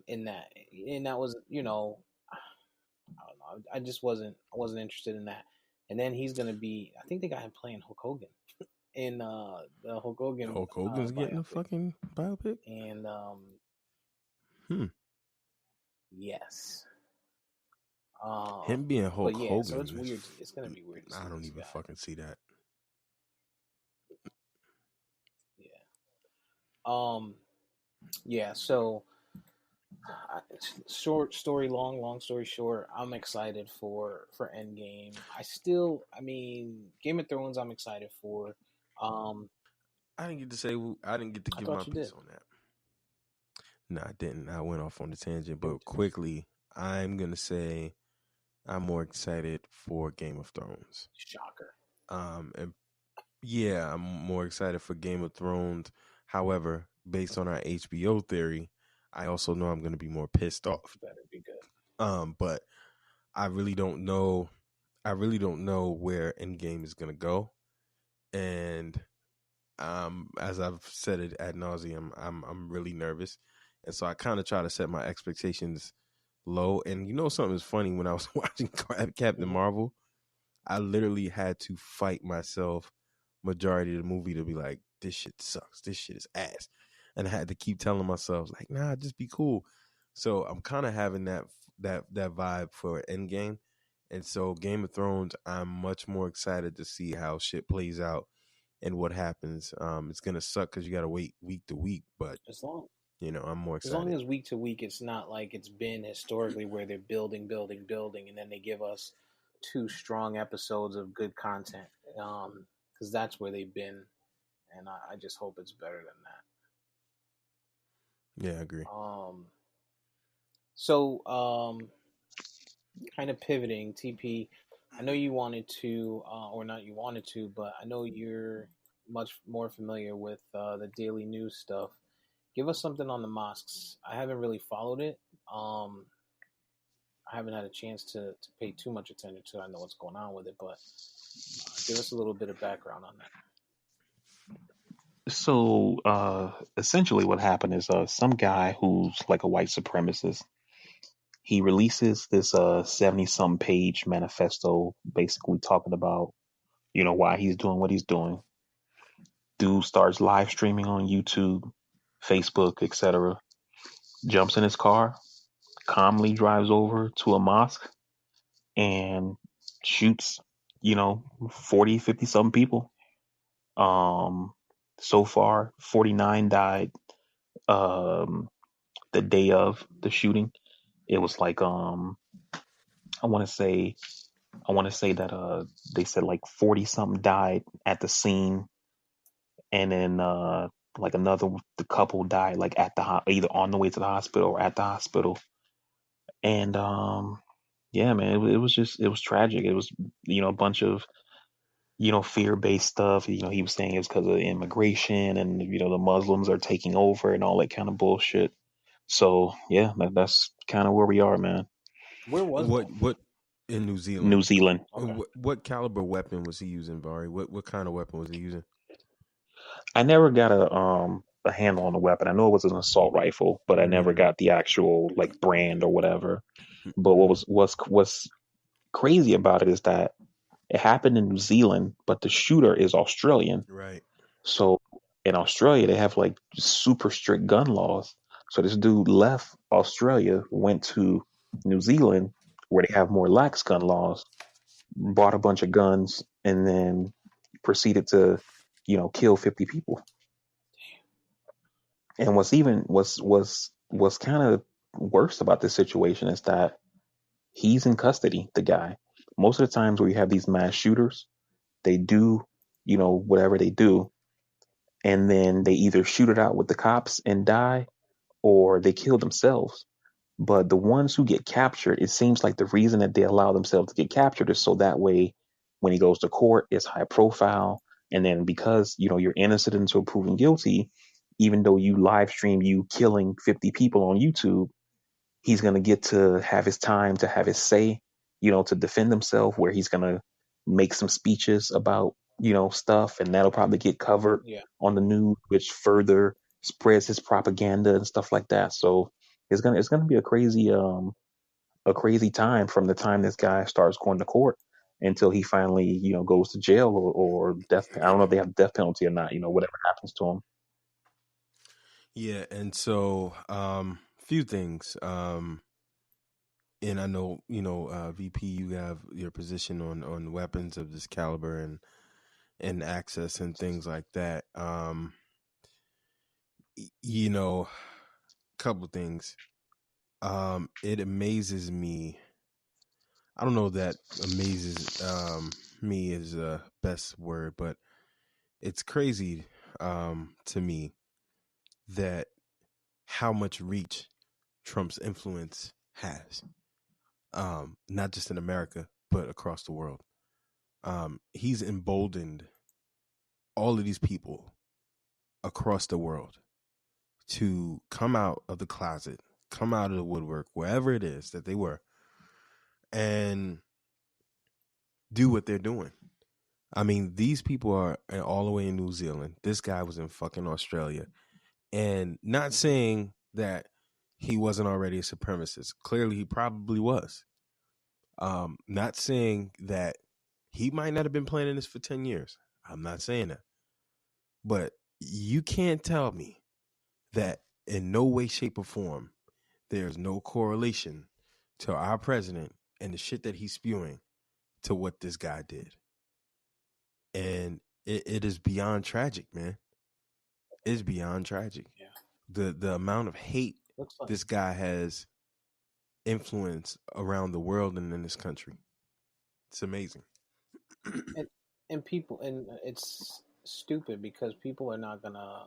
In that, and that was, I don't know. I wasn't interested in that. And then he's gonna be. I think they got him playing Hulk Hogan in the Hulk Hogan
Hulk Hogan's getting a
biopic.
fucking biopic?
And
Hmm.
yes.
Him being
But
Hulk
yeah, so
Hogan
it's
is,
weird. It's gonna be weird to see
I don't
this
even
guy.
fucking see that.
Yeah. Yeah. So, short story long, long story short, I'm excited for Endgame. I mean, Game of Thrones. I'm excited for. Um,
I didn't get to say, I didn't get to
I
give my
thought you
piece
did.
on that. No, I didn't. I went off on the tangent,
Give it
but
to me.
quickly, I'm going to say I'm more excited for Game of Thrones.
Shocker.
And yeah, I'm more excited for Game of Thrones. However, based on our HBO theory, I also know I'm going to be more pissed off.
Better be good.
But I really don't know. I really don't know where Endgame is going to go. And as I've said it ad nauseum, I'm really nervous, and so I kind of try to set my expectations low. And something is funny, when I was watching Captain
Mm-hmm.
Marvel, I literally had to fight myself majority of the movie to be like, this shit sucks, this shit is ass. and I had to keep telling myself like, nah, just be cool. So I'm kind of having that vibe for Endgame. And so Game of Thrones, I'm much more excited to see how shit plays out and what happens. It's gonna suck because you gotta wait week to week, but
As long
I'm more
as long
excited.
as week to week, it's not like it's been historically where they're building, building, building, and then they give us two strong episodes of good content. Because that's where they've been, and I just hope it's better than
Yeah, I agree.
that. So kind of pivoting, TP. I know you wanted to, or not you wanted to, but I know you're much more familiar with the daily news stuff. Give us something on the mosques. I haven't really followed it. I haven't had a chance to pay too much attention to it. I know what's going on with it, but give us a little bit of background on that.
So essentially, what happened is some guy who's like a white supremacist. He releases this 70 some page manifesto, basically talking about why he's doing what he's doing. Dude starts live streaming on YouTube, Facebook, etc. Jumps in his car, calmly drives over to a mosque and shoots, 40, 50 some people. Um, so far, 49 died. The day of the shooting, it was like I want to say that they said like 40 something died at the scene, and then like another the couple died like at the either on the way to the hospital or at the hospital. And yeah, man, it was tragic. It was a bunch of fear based stuff. He was saying it's because of immigration and the Muslims are taking over and all that kind of bullshit. So yeah, that's kind of where we are, man.
Where was
What
that?
in New Zealand?
New Zealand.
Okay.
What caliber weapon was he using, Vari? What kind of weapon was he using?
I never got a handle on the weapon. I know it was an assault rifle, but I never
Mm-hmm.
got the actual like brand or whatever. But what's crazy about it is that it happened in New Zealand, but the shooter is Australian.
Right.
So in Australia, they have like super strict gun laws. So this dude left Australia, went to New Zealand, where they have more lax gun laws, bought a bunch of guns, and then proceeded to, kill 50 people. And what's kind of worse about this situation is that he's in custody, the guy. Most of the times where you have these mass shooters, they do, whatever they do, and then they either shoot it out with the cops and die, or they kill themselves. But the ones who get captured, it seems like the reason that they allow themselves to get captured is so that way when he goes to court, it's high profile. And then because, you're innocent until proven guilty, even though you live stream you killing 50 people on YouTube, he's going to get to have his time to have his say, to defend himself, where he's going to make some speeches about, stuff, and that'll probably get covered
Yeah.
on the news, which further spreads his propaganda and stuff like that. So it's gonna be a crazy time from the time this guy starts going to court until he finally, goes to jail or death. I don't know if they have death penalty or not, whatever happens to him.
Yeah, and so few things. And I know, VP, you have your position on weapons of this caliber and access and things like that. Couple things. It amazes me. I don't know that amazes me is the best word, but it's crazy to me that how much reach Trump's influence has. Not just in America, but across the world. He's emboldened all of these people across the world to come out of the closet, come out of the woodwork, wherever it is that they were, and do what they're doing. I mean, these people are all the way in New Zealand. This guy was in fucking Australia. And not saying that he wasn't already a supremacist. Clearly, he probably was. Not saying that he might not have been planning this for 10 years. I'm not saying that. But you can't tell me that in no way, shape, or form there's no correlation to our president and the shit that he's spewing to what this guy did. And it is beyond tragic, man. It's beyond tragic.
Yeah.
The amount of hate this guy has influenced around the world and in this country. It's amazing.
And people, and it's stupid because people are not gonna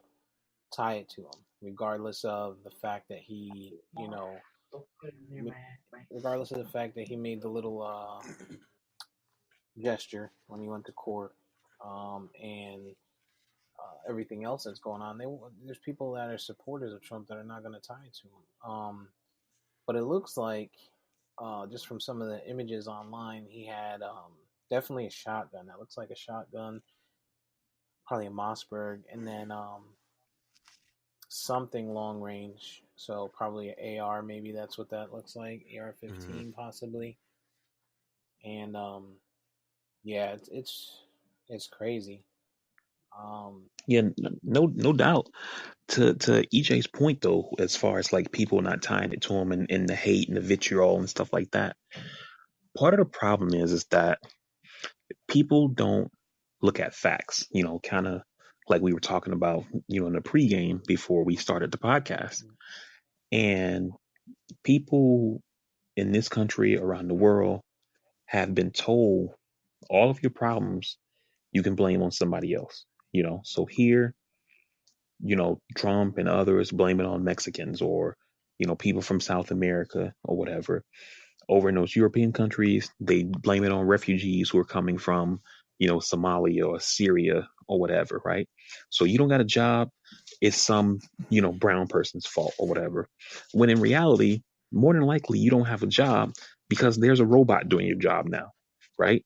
tie it to him, regardless of the fact that he, regardless of the fact that he made the little gesture when he went to court, and everything else that's going on. There's people that are supporters of Trump that are not going to tie it to him. But it looks like, just from some of the images online, he had definitely a shotgun. That looks like a shotgun, probably a Mossberg, and then something long range. So probably an AR, maybe that's what that looks like. AR-15 possibly. And yeah, it's crazy.
Yeah, no doubt. To EJ's point though, as far as like people not tying it to him and the hate and the vitriol and stuff like that, part of the problem is that people don't look at facts. Kind of like we were talking about, in the pregame before we started the podcast, and people in this country, around the world, have been told all of your problems you can blame on somebody else. So here, Trump and others blame it on Mexicans or, people from South America or whatever. Over in those European countries, they blame it on refugees who are coming from, Somalia or Syria or whatever, right? So you don't got a job, it's some, brown person's fault or whatever. When in reality, more than likely, you don't have a job because there's a robot doing your job now, right?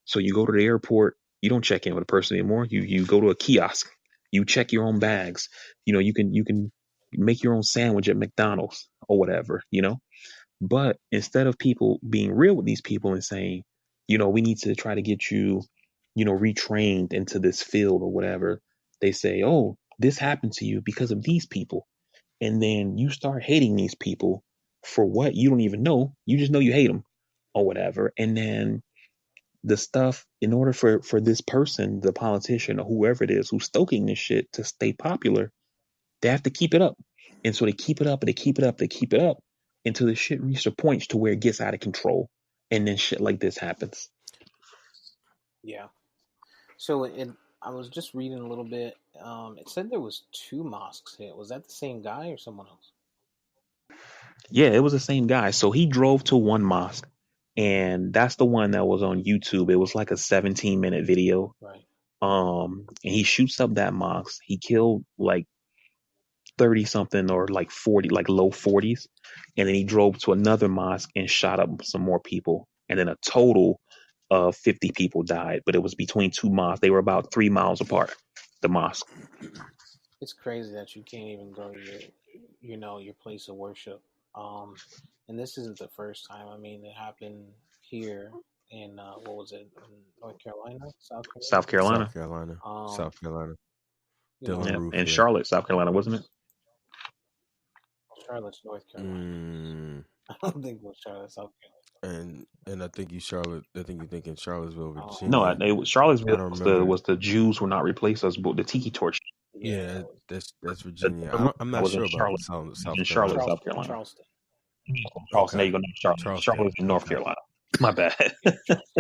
So you go to the airport, you don't check in with a person anymore. You go to a kiosk, you check your own bags. You can make your own sandwich at McDonald's or whatever. But instead of people being real with these people and saying, we need to try to get you, retrained into this field or whatever, they say, oh, this happened to you because of these people. And then you start hating these people for what you don't even know. You just know you hate them or whatever. And then the stuff, in order for this person, the politician or whoever it is who's stoking this shit to stay popular, they have to keep it up. And so they keep it up and they keep it up, they keep it up until the shit reaches a point to where it gets out of control. And then shit like this happens.
Yeah. So I was just reading a little bit. It said there was 2 mosques hit. Was that the same guy or someone else?
Yeah, it was the same guy. So he drove to one mosque, and that's the one that was on YouTube. It was like a 17-minute video.
Right.
And he shoots up that mosque. He killed like 30 something or like 40, like low 40s. And then he drove to another mosque and shot up some more people. And then a total of 50 people died, but it was between 2 mosques. They were about 3 miles apart, the mosque.
It's crazy that you can't even go to your place of worship. And this isn't the first time. I mean, it happened here in what was it, in North Carolina,
South Carolina.
South Carolina.
Dylan
Roof, and Charlotte, South Carolina, wasn't it?
Charlotte's North Carolina. I don't think it was Charlotte, South Carolina.
And I think you're thinking Charlottesville, Virginia.
No, Charlottesville was the Jews were not replace us, but the Tiki Torch.
Yeah, that's Virginia. I'm not sure about South Carolina.
South Carolina.
Charleston.
Charleston. There you go. Charlotte's in North Carolina. My bad.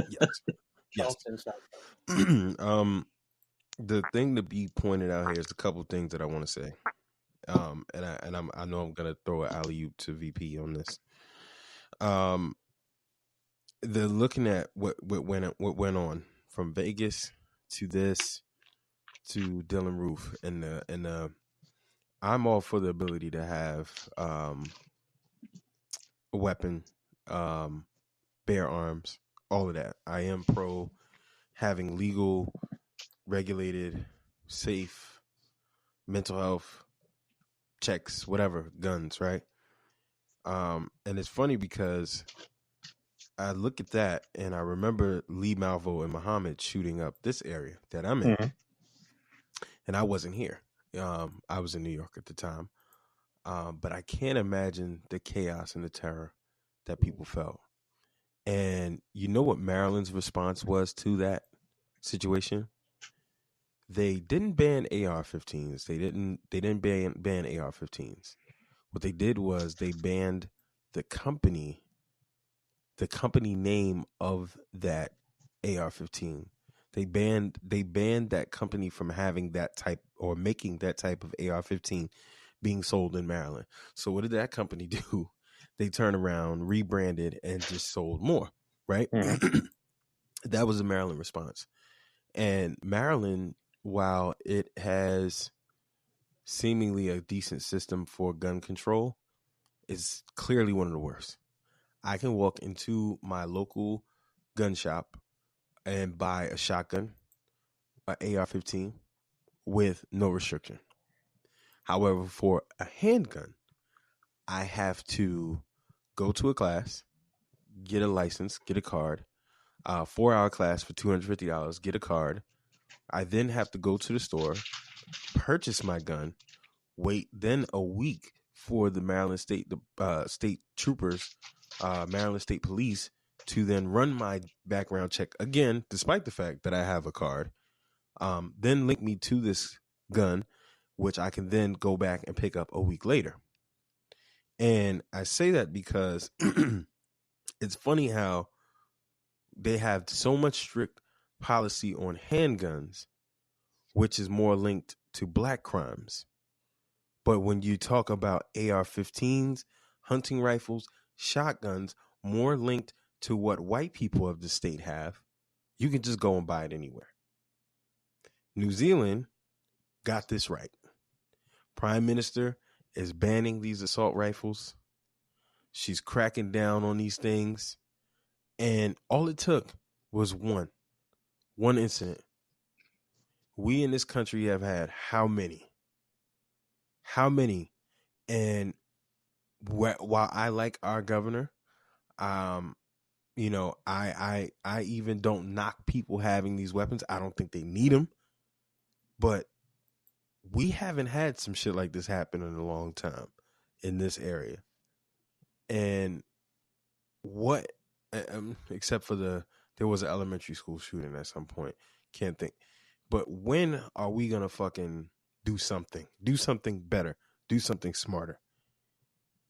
Yes. The thing to be pointed out here is a couple of things that I want to say. I know I'm gonna throw an alley-oop to VP on this. They're looking at what went on from Vegas to this to Dylan Roof, and I'm all for the ability to have a weapon, bear arms, all of that. I am pro having legal, regulated, safe, mental health checks, whatever, guns, right? And it's funny because I look at that and I remember Lee Malvo and Muhammad shooting up this area that I'm in. And I wasn't here. I was in New York at the time. But I can't imagine the chaos and the terror that people felt. And you know what Maryland's response was to that situation? They didn't ban AR-15s. They didn't ban AR-15s. What they did was they banned the company name of that AR-15. They banned that company from having that type or making that type of AR-15 being sold in Maryland. So what did that company do? They turned around, rebranded, and just sold more, right?
Mm-hmm.
That was the Maryland response. And Maryland, while it has seemingly a decent system for gun control, is clearly one of the worst. I can walk into my local gun shop and buy a shotgun, an AR-15, with no restriction. However, for a handgun, I have to go to a class, get a license, get a card, 4-hour class for $250, get a card. I then have to go to the store, purchase my gun, wait then a week for the Maryland State state troopers, Maryland State Police, to then run my background check again, despite the fact that I have a card. Then link me to this gun, which I can then go back and pick up a week later. And I say that because it's funny how they have so much strict policy on handguns, which is more linked to black crimes. But when you talk about AR-15s, hunting rifles, shotguns, more linked to what white people of the state have, you can just go and buy it anywhere. New Zealand got this right. Prime Minister is banning these assault rifles. She's cracking down on these things. And all it took was one incident. We in this country have had how many? And while I like our governor, you know, I even don't knock people having these weapons. I don't think they need them, but we haven't had some shit like this happen in a long time in this area. And what, except for there was an elementary school shooting at some point. Can't think. But when are we gonna fucking do something? Do something better. Do something smarter.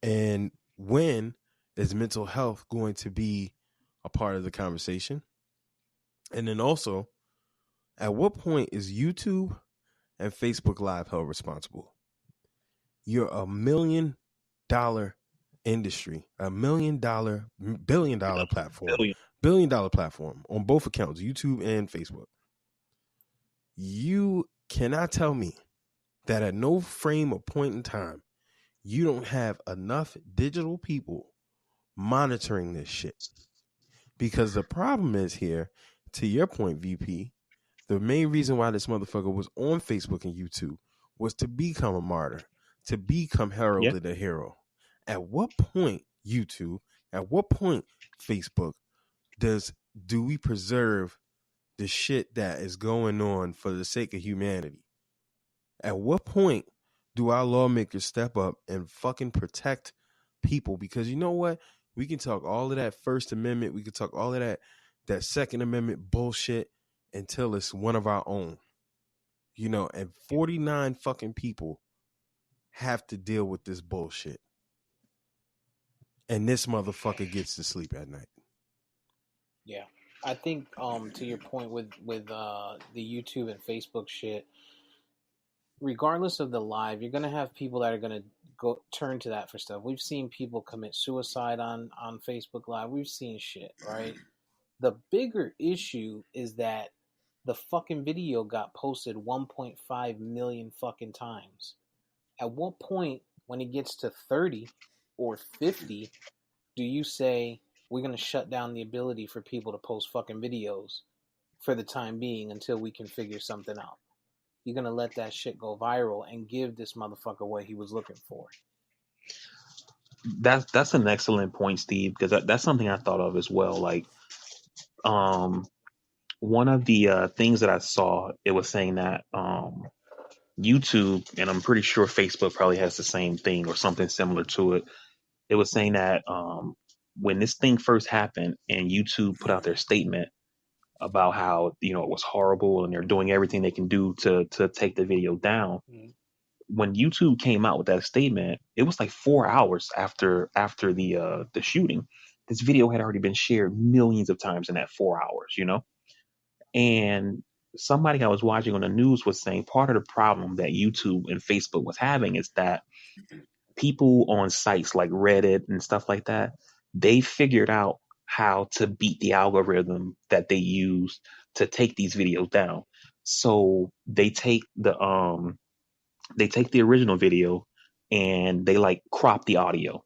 And when is mental health going to be a part of the conversation? And then also, at what point is YouTube and Facebook Live held responsible? You're $1 million industry, $1 billion platform, $1 billion platform on both accounts, YouTube and Facebook. You cannot tell me that at no frame or point in time you don't have enough digital people monitoring this shit. Because the problem is here, to your point, VP, the main reason why this motherfucker was on Facebook and YouTube was to become a martyr, to become heralded a hero. At what point, YouTube, at what point, Facebook, do we preserve the shit that is going on for the sake of humanity? At what point do our lawmakers step up and fucking protect people? Because you know what? We can talk all of that First Amendment. We can talk all of that Second Amendment bullshit until it's one of our own. You know, and 49 fucking people have to deal with this bullshit. And this motherfucker gets to sleep at night.
Yeah. I think to your point with the YouTube and Facebook shit, regardless of the live, you're gonna have people that are gonna go turn to that for stuff. We've seen people commit suicide on Facebook Live. We've seen shit, right? The bigger issue is that the fucking video got posted 1.5 million fucking times. At what point, when it gets to 30 or 50, do you say we're going to shut down the ability for people to post fucking videos for the time being until we can figure something out? You're going to let that shit go viral and give this motherfucker what he was looking for.
That's an excellent point, Steve, because that's something I thought of as well. Like, one of the things that I saw, it was saying that YouTube, and I'm pretty sure Facebook probably has the same thing or something similar to it. It was saying that when this thing first happened and YouTube put out their statement about how it was horrible and they're doing everything they can do to take the video down.
Mm-hmm.
When YouTube came out with that statement, it was like 4 hours after the shooting. This video had already been shared millions of times in that 4 hours. And somebody I was watching on the news was saying part of the problem that YouTube and Facebook was having is that people on sites like Reddit and stuff like that, they figured out how to beat the algorithm that they use to take these videos down. So they take the original video and they like crop the audio.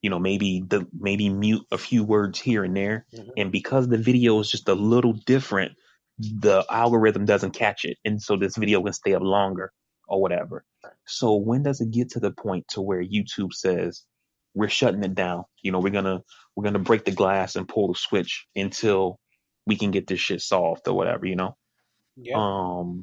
Maybe mute a few words here and there.
Mm-hmm.
And because the video is just a little different, the algorithm doesn't catch it. And so this video can stay up longer or whatever. So when does it get to the point to where YouTube says we're shutting it down? We're gonna break the glass and pull the switch until we can get this shit solved or whatever,
Yeah.
Or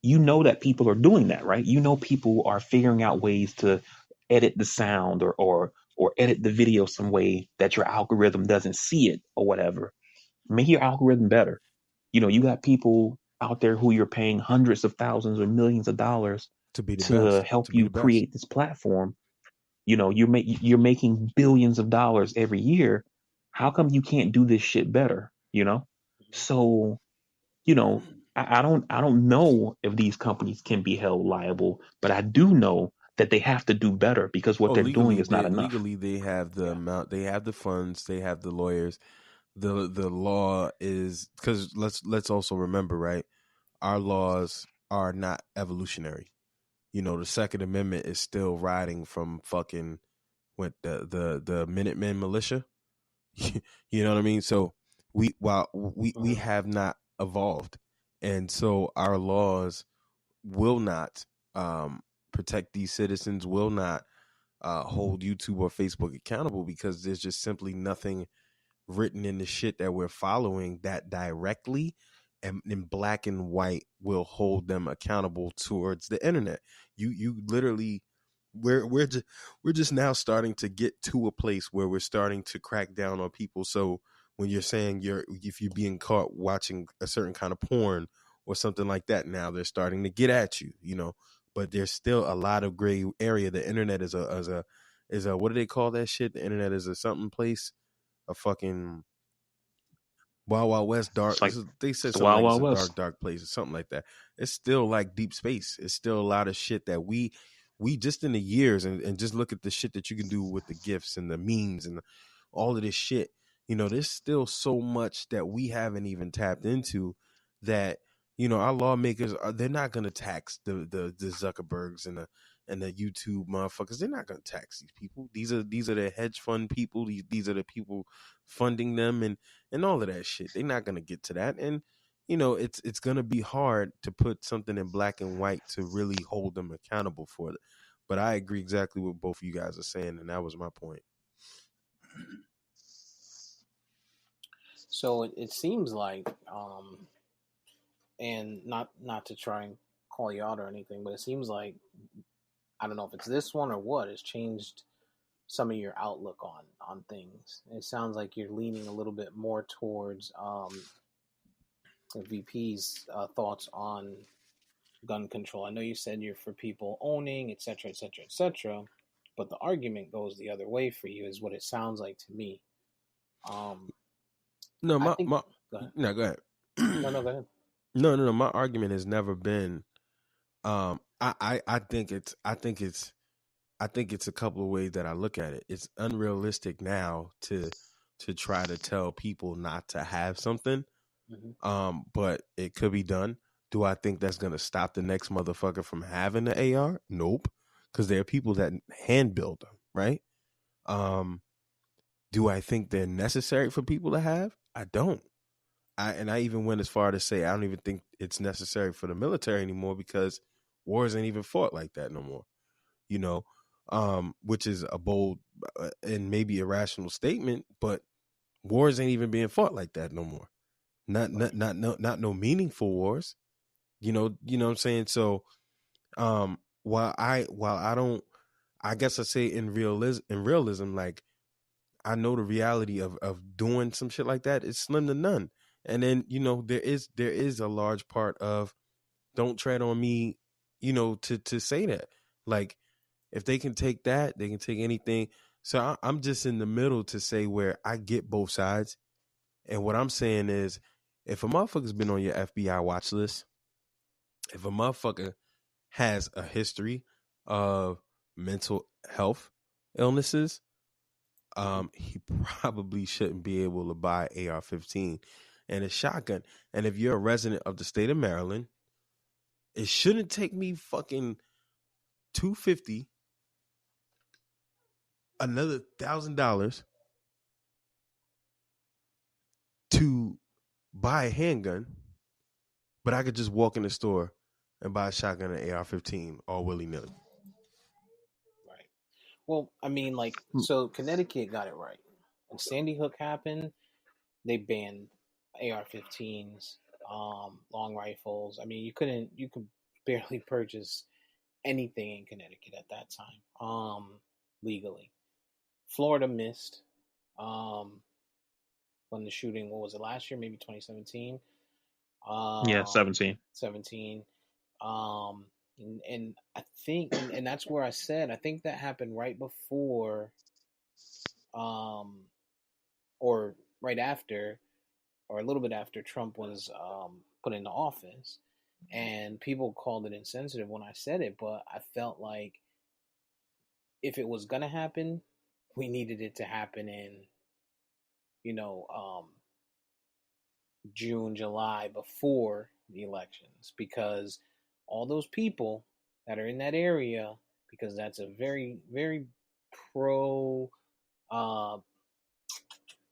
that people are doing that, right? People are figuring out ways to edit the sound or edit the video some way that your algorithm doesn't see it or whatever. Make your algorithm better. You got people out there who you're paying hundreds of thousands or millions of dollars
to be the
to
best,
help
to be
you
the best.
create this platform. You're making billions of dollars every year. How come you can't do this shit better? So, I don't know if these companies can be held liable, but I do know that they have to do better because what they're doing is not enough.
Legally, they have the amount, they have the funds, they have the lawyers. The law is, because let's also remember, right? Our laws are not evolutionary. The Second Amendment is still riding from fucking the Minutemen militia. You know what I mean? So we have not evolved, and so our laws will not protect these citizens, will not hold YouTube or Facebook accountable, because there's just simply nothing written in the shit that we're following that directly and in black and white will hold them accountable towards the internet. You literally, we're just now starting to get to a place where we're starting to crack down on people. So when you're saying if you're being caught watching a certain kind of porn or something like that, now they're starting to get at you, but there's still a lot of gray area. The internet is a what do they call that shit? The internet is a something place, a fucking Wild Wild West, dark. They said
the
something
Wild
like it's
Wild
a
West.
dark place or something like that. It's still like deep space. It's still a lot of shit that we just in the years, and just look at the shit that you can do with the gifs and the memes and all of this shit. There's still so much that we haven't even tapped into that, our lawmakers they're not going to tax the Zuckerbergs and the YouTube motherfuckers. They're not going to tax these people. These are the hedge fund people. These are the people funding them and all of that shit. They're not going to get to that. And it's going to be hard to put something in black and white to really hold them accountable for it. But I agree exactly what both of you guys are saying, and that was my point.
So it seems like, and not to try and call you out or anything, but it seems like, I don't know if it's this one or what, has changed some of your outlook on things. It sounds like you're leaning a little bit more towards the VP's thoughts on gun control. I know you said you're for people owning, etc., etc., etc., but the argument goes the other way for you, is what it sounds like to me.
No,
go ahead.
No, go ahead.
No, go ahead.
No. My argument has never been. I think it's a couple of ways that I look at it. It's unrealistic now to try to tell people not to have something.
Mm-hmm.
But it could be done. Do I think that's gonna stop the next motherfucker from having the AR? Nope. Because there are people that hand build them, right? Do I think they're necessary for people to have? I don't. I even went as far to say I don't even think it's necessary for the military anymore, because wars ain't even fought like that no more. Which is a bold and maybe irrational statement, but wars ain't even being fought like that no more. Not no meaningful wars. You know what I'm saying? So while I don't, I guess I say in realism, like I know the reality of doing some shit like that is slim to none. And then, there is a large part of don't tread on me, to say that. Like if they can take that, they can take anything. So I'm just in the middle to say where I get both sides. And what I'm saying is if a motherfucker's been on your FBI watch list, if a motherfucker has a history of mental health illnesses, he probably shouldn't be able to buy AR-15 and a shotgun. And if you're a resident of the state of Maryland, it shouldn't take me fucking $250, another $1,000 to buy a handgun, but I could just walk in the store and buy a shotgun and AR-15 all willy nilly.
Right. Well, I mean, like, so Connecticut got it right. When Sandy Hook happened, they banned AR-15s, long rifles. I mean, you could barely purchase anything in Connecticut at that time, legally. Florida missed, when the shooting. What was it, last year? Maybe 2017.
Yeah, 17.
17. And I think, and that's where I said I think that happened right before, or right after, or a little bit after Trump was put into office, and people called it insensitive when I said it, but I felt like if it was gonna happen, we needed it to happen in, June, July, before the elections, because all those people that are in that area, because that's a very, very pro uh,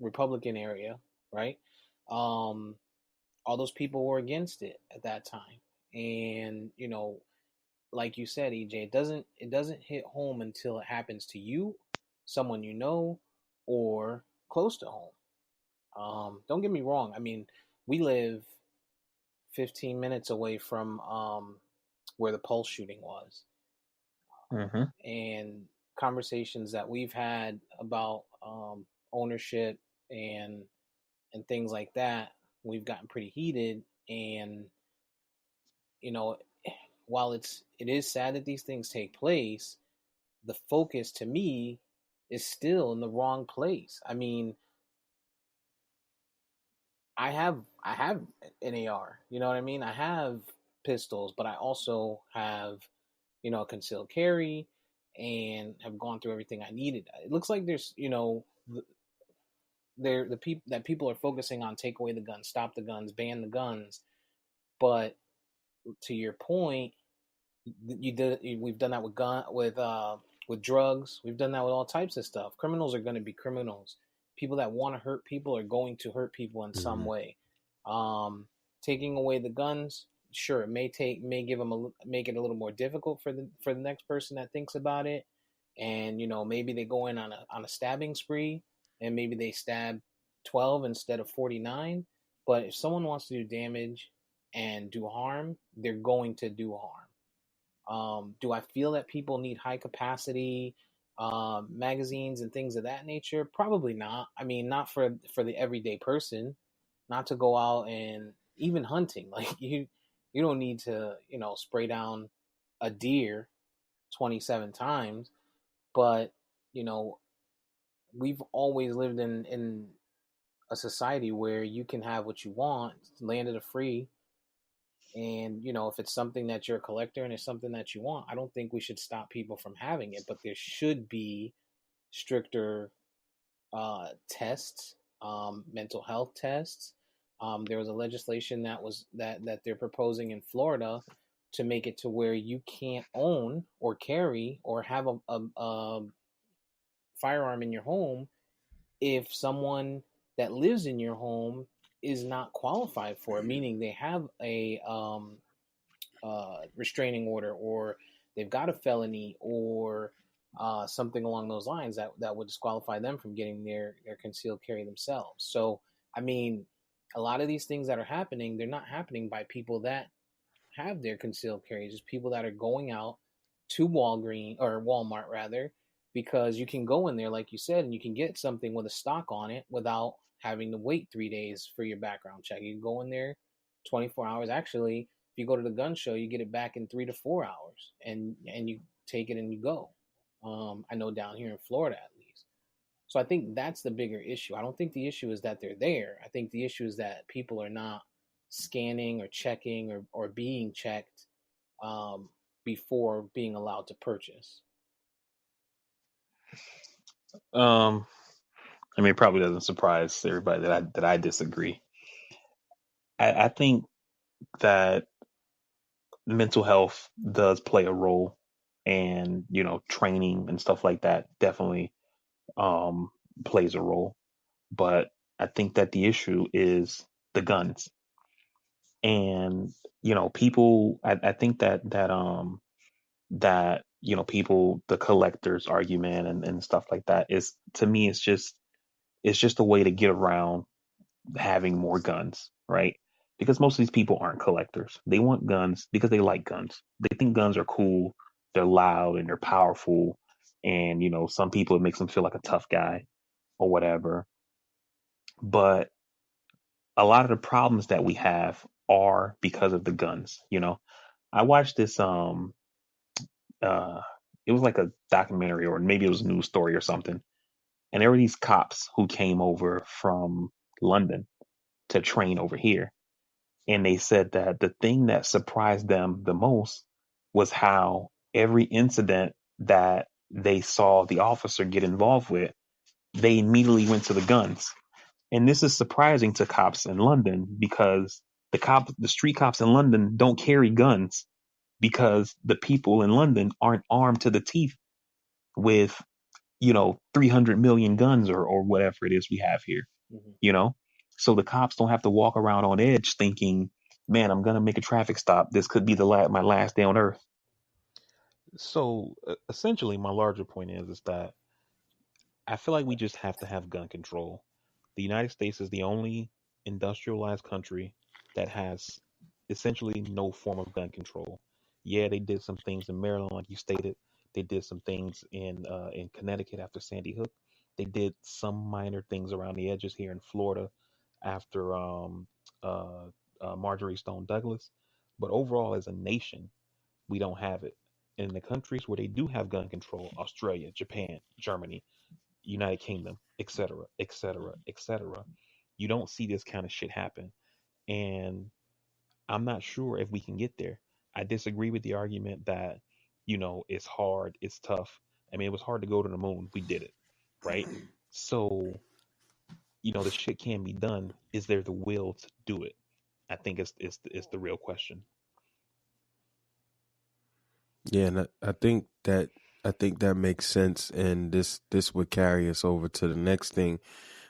Republican area, right? All those people were against it at that time, and like you said, EJ, it doesn't hit home until it happens to you, someone you know, or close to home. Don't get me wrong. I mean, we live 15 minutes away from where the Pulse shooting was,
Mm-hmm.
and conversations that we've had about ownership and things like that, we've gotten pretty heated. And you know, while it is sad that these things take place, the focus to me is still in the wrong place. I mean, I have an AR, you know what I mean? I have pistols, but I also have, a concealed carry, and have gone through everything I needed. It looks like there's, people are focusing on take away the guns, stop the guns, ban the guns. But to your point, we've done that with drugs. We've done that with all types of stuff. Criminals are going to be criminals. People that want to hurt people are going to hurt people in some way. Taking away the guns, sure, it may make it a little more difficult for the next person that thinks about it, and maybe they go in on a stabbing spree, and maybe they stab 12 instead of 49. But if someone wants to do damage and do harm, they're going to do harm. Do I feel that people need high capacity magazines and things of that nature? Probably not. I mean, not for the everyday person, not to go out and even hunting. Like you don't need to, spray down a deer 27 times. But, we've always lived in a society where you can have what you want, land of the free. And, if it's something that you're a collector and it's something that you want, I don't think we should stop people from having it. But there should be stricter tests, mental health tests. There was a legislation that they're proposing in Florida to make it to where you can't own or carry or have a firearm in your home if someone that lives in your home is not qualified for it, meaning they have a restraining order, or they've got a felony, or something along those lines that would disqualify them from getting their concealed carry themselves. So, I mean, a lot of these things that are happening, they're not happening by people that have their concealed carries. It's people that are going out to Walmart rather, because you can go in there, like you said, and you can get something with a stock on it without having to wait 3 days for your background check. You can go in there 24 hours. Actually, if you go to the gun show, you get it back in 3 to 4 hours, and you take it and you go. I know down here in Florida at least. So I think that's the bigger issue. I don't think the issue is that they're there. I think the issue is that people are not scanning or checking or being checked um, before being allowed to purchase.
I mean, it probably doesn't surprise everybody that I disagree. I think that mental health does play a role, and training and stuff like that definitely um, plays a role. But I think that the issue is the guns, and people. I think that people, the collectors argument and stuff like that is, to me, it's just a way to get around having more guns, right? Because most of these people aren't collectors. They want guns because they like guns. They think guns are cool, they're loud, and they're powerful. And, some people, it makes them feel like a tough guy or whatever. But a lot of the problems that we have are because of the guns. I watched this, uh, it was like a documentary, or maybe it was a news story or something. And there were these cops who came over from London to train over here. And they said that the thing that surprised them the most was how every incident that they saw the officer get involved with, they immediately went to the guns. And this is surprising to cops in London, because the street cops in London don't carry guns, because the people in London aren't armed to the teeth with 300 million guns, or whatever it is we have here.
Mm-hmm.
So the cops don't have to walk around on edge thinking, man, I'm going to make a traffic stop. This could be my last day on earth. So essentially, my larger point is that I feel like we just have to have gun control. The United States is the only industrialized country that has essentially no form of gun control. Yeah, they did some things in Maryland, like you stated. They did some things in Connecticut after Sandy Hook. They did some minor things around the edges here in Florida after uh, Marjorie Stone Douglas. But overall, as a nation, we don't have it. In the countries where they do have gun control, Australia, Japan, Germany, United Kingdom, etc., etc., etc., you don't see this kind of shit happen. And I'm not sure if we can get there. I disagree with the argument that, it's hard, it's tough. I mean, it was hard to go to the moon. We did it, right? So, the shit can be done. Is there the will to do it? I think it's the real question.
Yeah, and I think that makes sense, and this would carry us over to the next thing.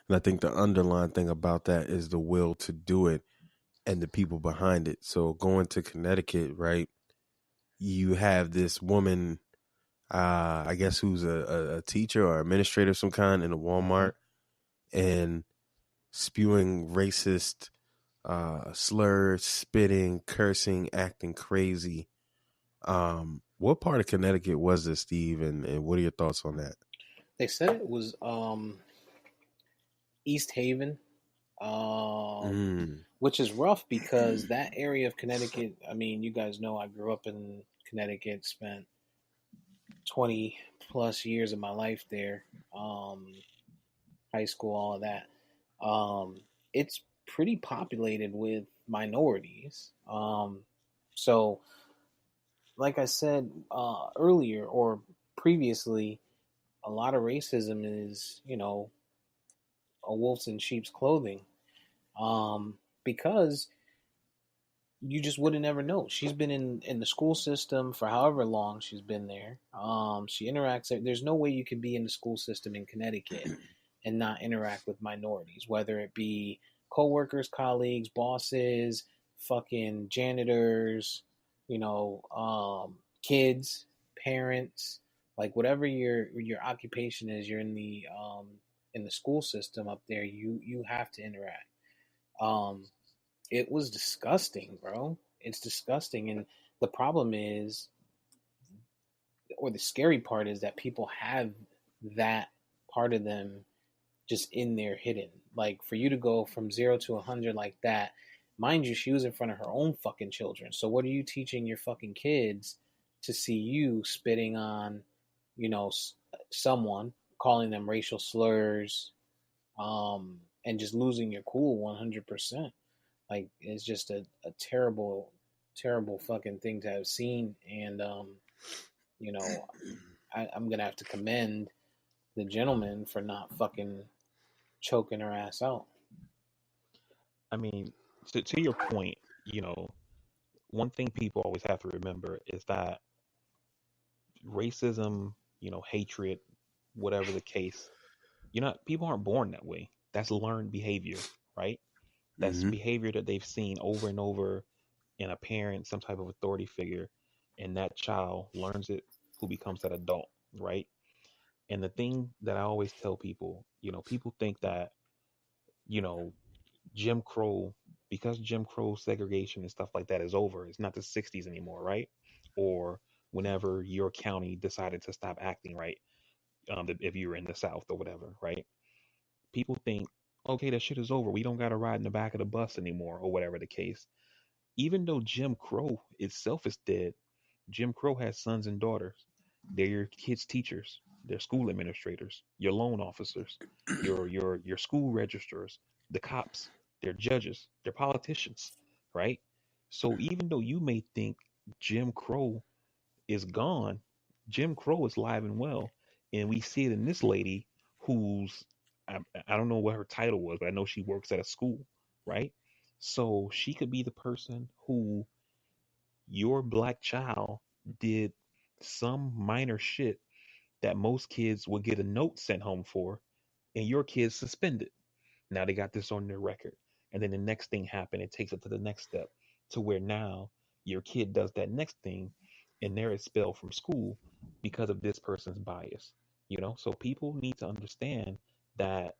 And I think the underlying thing about that is the will to do it and the people behind it. So going to Connecticut, right? You have this woman, I guess, who's a teacher or administrator of some kind in a Walmart, and spewing racist slurs, spitting, cursing, acting crazy. What part of Connecticut was this, Steve, and what are your thoughts on that?
They said it was East Haven, which is rough because that area of Connecticut, I mean, you guys know I grew up in Connecticut, spent 20 plus years of my life there, high school, all of that. It's pretty populated with minorities. So, like I said earlier or previously, a lot of racism is, a wolf's in sheep's clothing. Because you just would have never know. She's been in the school system for however long she's been there. She interacts. There's no way you can be in the school system in Connecticut and not interact with minorities, whether it be coworkers, colleagues, bosses, fucking janitors, kids, parents, like whatever your occupation is. You're in the school system up there. You have to interact. It was disgusting, bro. It's disgusting. And the problem is, or the scary part is that people have that part of them just in there hidden. Like for you to go from 0 to 100 like that, mind you, she was in front of her own fucking children. So what are you teaching your fucking kids to see you spitting on, you know, someone, calling them racial slurs, and just losing your cool 100%? Like it's just a terrible, terrible fucking thing to have seen. And you know, I'm gonna have to commend the gentleman for not fucking choking her ass out.
I mean, to your point, one thing people always have to remember is that racism, hatred, whatever the case, people aren't born that way. That's learned behavior, right? That's
Mm-hmm.
behavior that they've seen over and over in a parent, some type of authority figure, and that child learns it, who becomes that adult, right? And the thing that I always tell people, people think that, you know, Jim Crow, because Jim Crow segregation and stuff like that is over, it's not the 60s anymore, right? Or whenever your county decided to stop acting right, if you were in the South or whatever, right? People think, okay, that shit is over. We don't got to ride in the back of the bus anymore, or whatever the case. Even though Jim Crow itself is dead, Jim Crow has sons and daughters. They're your kids' teachers, they're school administrators, your loan officers, your school registrars, the cops, they're judges, they're politicians, right? So even though you may think Jim Crow is gone, Jim Crow is live and well. And we see it in this lady who's, I don't know what her title was, but I know she works at a school, right? So she could be the person who your black child did some minor shit that most kids would get a note sent home for, and your kids suspended. Now they got this on their record. And then the next thing happened, it takes it to the next step to where now your kid does that next thing and they're expelled from school because of this person's bias. So people need to understand that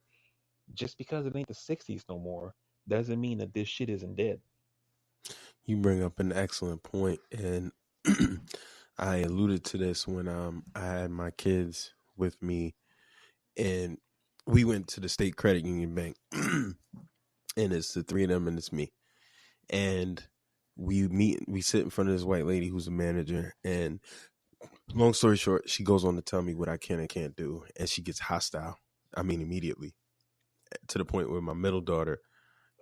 just because it ain't the 60s no more doesn't mean that this shit isn't dead.
You bring up an excellent point, and I alluded to this when I had my kids with me, and we went to the State Credit Union Bank, and it's the three of them, and it's me, and we sit in front of this white lady who's a manager, and long story short, she goes on to tell me what I can and can't do, and she gets hostile. I mean, immediately, to the point where my middle daughter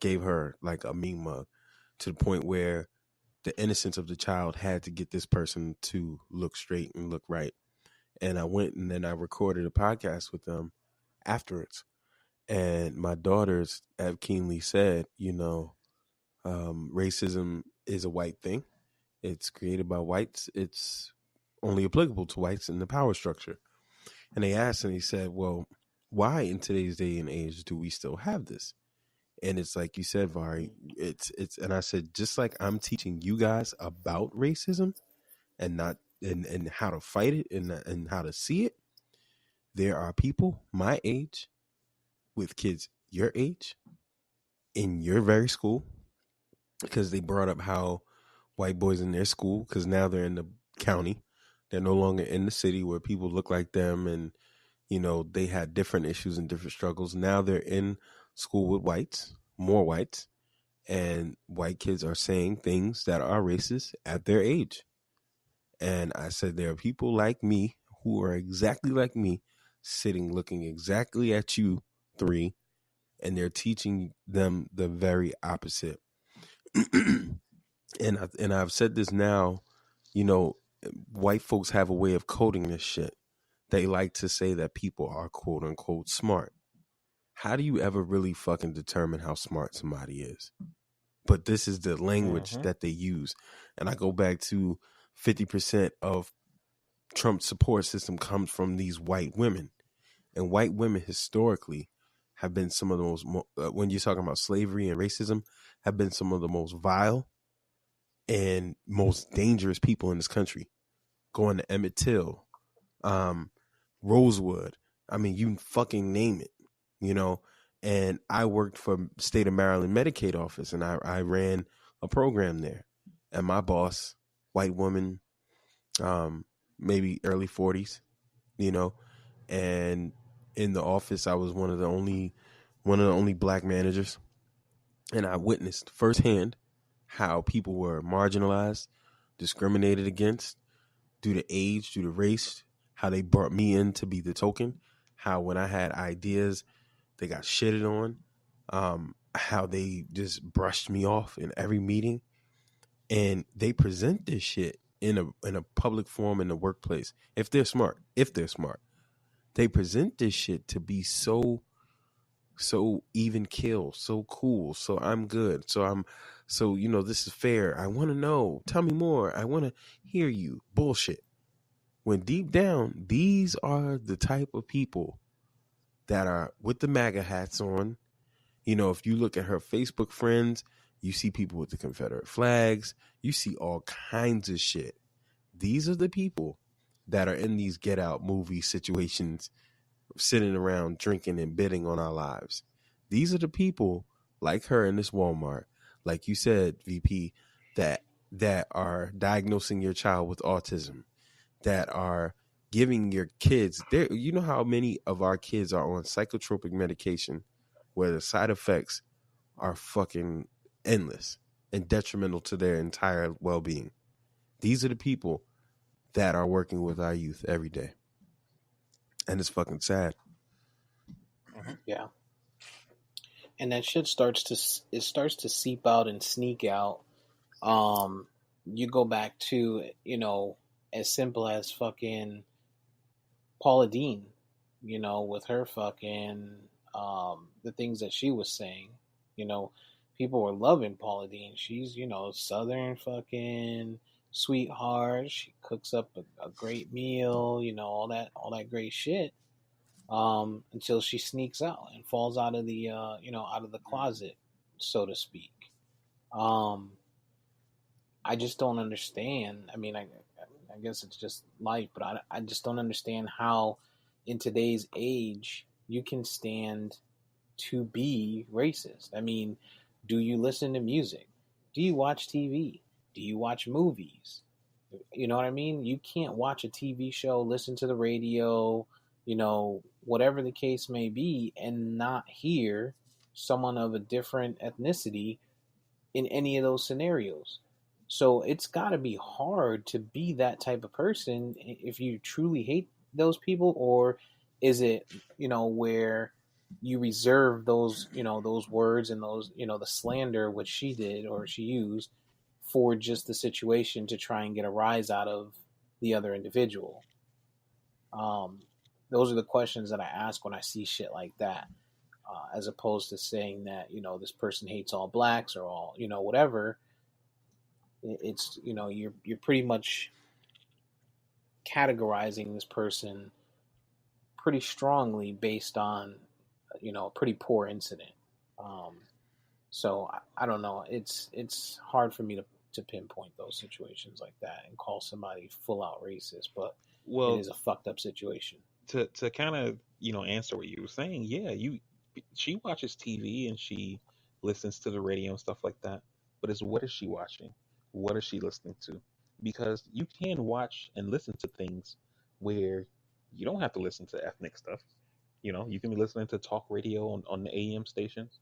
gave her like a mean mug, to the point where the innocence of the child had to get this person to look straight and look right. And I went and then I recorded a podcast with them afterwards. And my daughters have keenly said, racism is a white thing. It's created by whites. It's only applicable to whites in the power structure. And they asked and they said, well, why in today's day and age do we still have this? And it's like you said, Vari, it's and I said, just like I'm teaching you guys about racism and not and how to fight it and how to see it, there are people my age with kids your age in your very school, because they brought up how white boys in their school, because now they're in the county, they're no longer in the city where people look like them, and they had different issues and different struggles. Now they're in school with whites, more whites, and white kids are saying things that are racist at their age. And I said, there are people like me who are exactly like me, sitting looking exactly at you three, and they're teaching them the very opposite. and I've said this now, white folks have a way of coding this shit. They like to say that people are quote unquote smart. How do you ever really fucking determine how smart somebody is? But this is the language that they use. And I go back to 50% of Trump's support system comes from these white women. And white women historically have been some of the most, when you're talking about slavery and racism, have been some of the most vile and most dangerous people in this country. Going to Emmett Till, Rosewood. I mean, you fucking name it, And I worked for State of Maryland Medicaid office, and I ran a program there. and my boss, white woman, maybe early 40s, you know, and in the office I was one of the only black managers, and I witnessed firsthand how people were marginalized, discriminated against due to age, due to race, how they brought me in to be the token, how when I had ideas, they got shitted on, how they just brushed me off in every meeting. And they present this shit in a public forum in the workplace. If they're smart, they present this shit to be so even kill, so cool, so I'm good, so this is fair. I want to know. Tell me more. I want to hear you. Bullshit. When deep down, these are the type of people that are with the MAGA hats on. If you look at her Facebook friends, you see people with the Confederate flags. You see all kinds of shit. These are the people that are in these Get Out movie situations, sitting around drinking and bidding on our lives. These are the people like her in this Walmart, like you said, VP, that are diagnosing your child with autism, that are giving your kids there. You know how many of our kids are on psychotropic medication where the side effects are fucking endless and detrimental to their entire well-being. These are the people that are working with our youth every day. And it's fucking sad.
Yeah. And that shit starts to seep out and sneak out. You go back to, as simple as fucking Paula Dean, with her fucking the things that she was saying. People were loving Paula Dean. She's, Southern fucking sweetheart. She cooks up a great meal, all that great shit. Until she sneaks out and falls out of the out of the closet, so to speak. I just don't understand. I mean, I guess it's just life, but I just don't understand how in today's age you can stand to be racist. I mean, do you listen to music? Do you watch TV? Do you watch movies? You know what I mean? You can't watch a TV show, listen to the radio, whatever the case may be, and not hear someone of a different ethnicity in any of those scenarios. So it's got to be hard to be that type of person if you truly hate those people, or is it, where you reserve those, those words and those, the slander which she did or she used for just the situation to try and get a rise out of the other individual. Those are the questions that I ask when I see shit like that, as opposed to saying that, this person hates all blacks or all, whatever. It's, you're pretty much categorizing this person pretty strongly based on, a pretty poor incident. So I don't know. It's hard for me to pinpoint those situations like that and call somebody full out racist, but it is a fucked up situation.
To kind of answer what you were saying, yeah, she watches TV and she listens to the radio and stuff like that. But it's, what is she watching? What is she listening to? Because you can watch and listen to things where you don't have to listen to ethnic stuff. You can be listening to talk radio on the AM stations.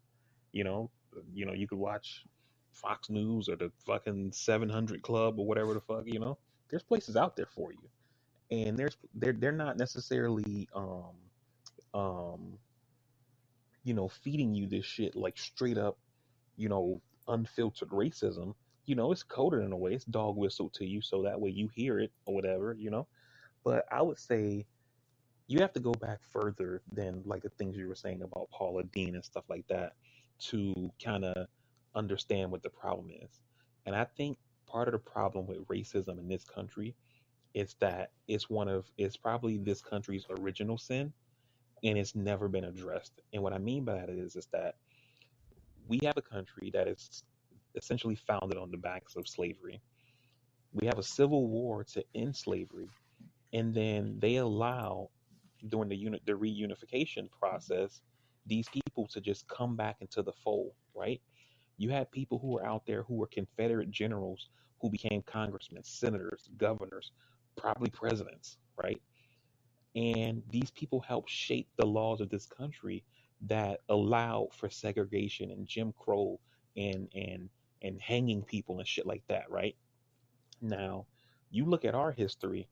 You know, you could watch Fox News or the fucking 700 Club or whatever the fuck. There's places out there for you, and they're not necessarily um feeding you this shit like straight up, unfiltered racism. It's coded in a way, it's dog whistled to you so that way you hear it or whatever. But I would say you have to go back further than like the things you were saying about Paula Dean and stuff like that to kind of understand what the problem is. And I think part of the problem with racism in this country is that it's probably this country's original sin, and it's never been addressed. And what I mean by that is that we have a country that is essentially founded on the backs of slavery. We have a civil war to end slavery, and then they allow during the reunification process these people to just come back into the fold, right? You had people who were out there who were Confederate generals who became congressmen, senators, governors, probably presidents, right? And these people helped shape the laws of this country that allowed for segregation and Jim Crow and hanging people and shit like that, right? Now, you look at our history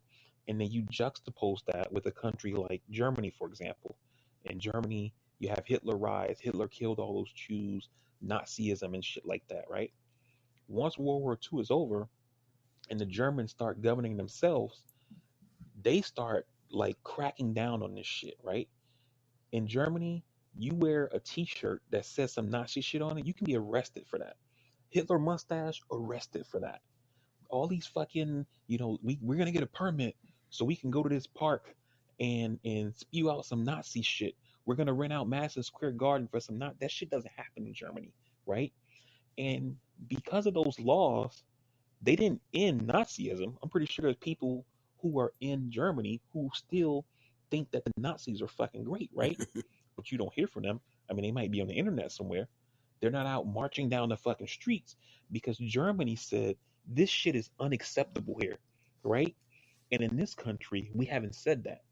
and then you juxtapose that with a country like Germany, for example. In Germany, you have Hitler rise, Hitler killed all those Jews, Nazism and shit like that, right? Once World War II is over and the Germans start governing themselves, they start like cracking down on this shit, right? In Germany, you wear a t-shirt that says some Nazi shit on it, you can be arrested for that. Hitler mustache, arrested for that. All these fucking, we're gonna get a permit so we can go to this park and spew out some Nazi shit. We're gonna rent out Madison Square Garden for some not that shit doesn't happen in Germany, right? And because of those laws, they didn't end Nazism. I'm pretty sure there's people who are in Germany who still think that the Nazis are fucking great, right? But you don't hear from them. I mean, they might be on the internet somewhere. They're not out marching down the fucking streets because Germany said this shit is unacceptable here, right? And in this country, we haven't said that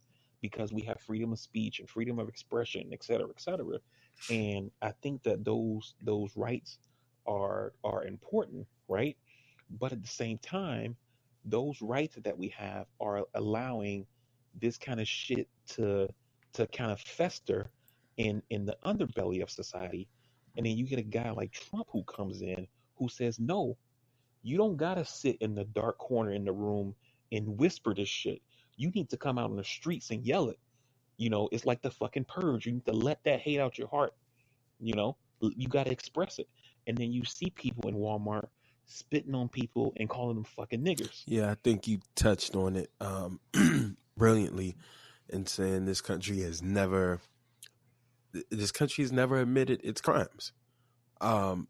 because we have freedom of speech and freedom of expression, et cetera, et cetera. And I think that those rights are important, right? But at the same time, those rights that we have are allowing this kind of shit to kind of fester in the underbelly of society. And then you get a guy like Trump who comes in who says, no, you don't gotta sit in the dark corner in the room and whisper this shit. You need to come out on the streets and yell it. It's like the fucking purge. You need to let that hate out your heart. You got to express it. And then you see people in Walmart spitting on people and calling them fucking niggers.
Yeah, I think you touched on it brilliantly in saying this country has never admitted its crimes. And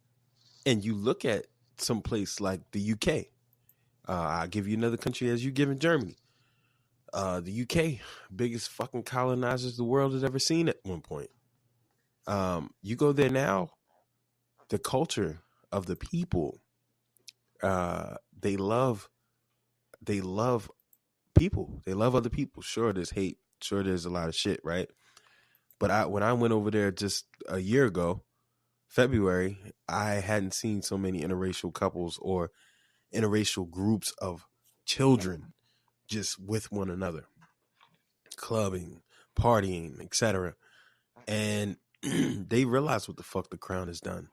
you look at some place like the UK. I'll give you another country as you given Germany. The UK, biggest fucking colonizers the world has ever seen at one point. You go there now, the culture of the people, they love people. They love other people. Sure, there's hate. Sure, there's a lot of shit, right? But when I went over there just a year ago, February, I hadn't seen so many interracial couples or interracial groups of children just with one another, clubbing, partying, etc. And they realize what the fuck the crown has done.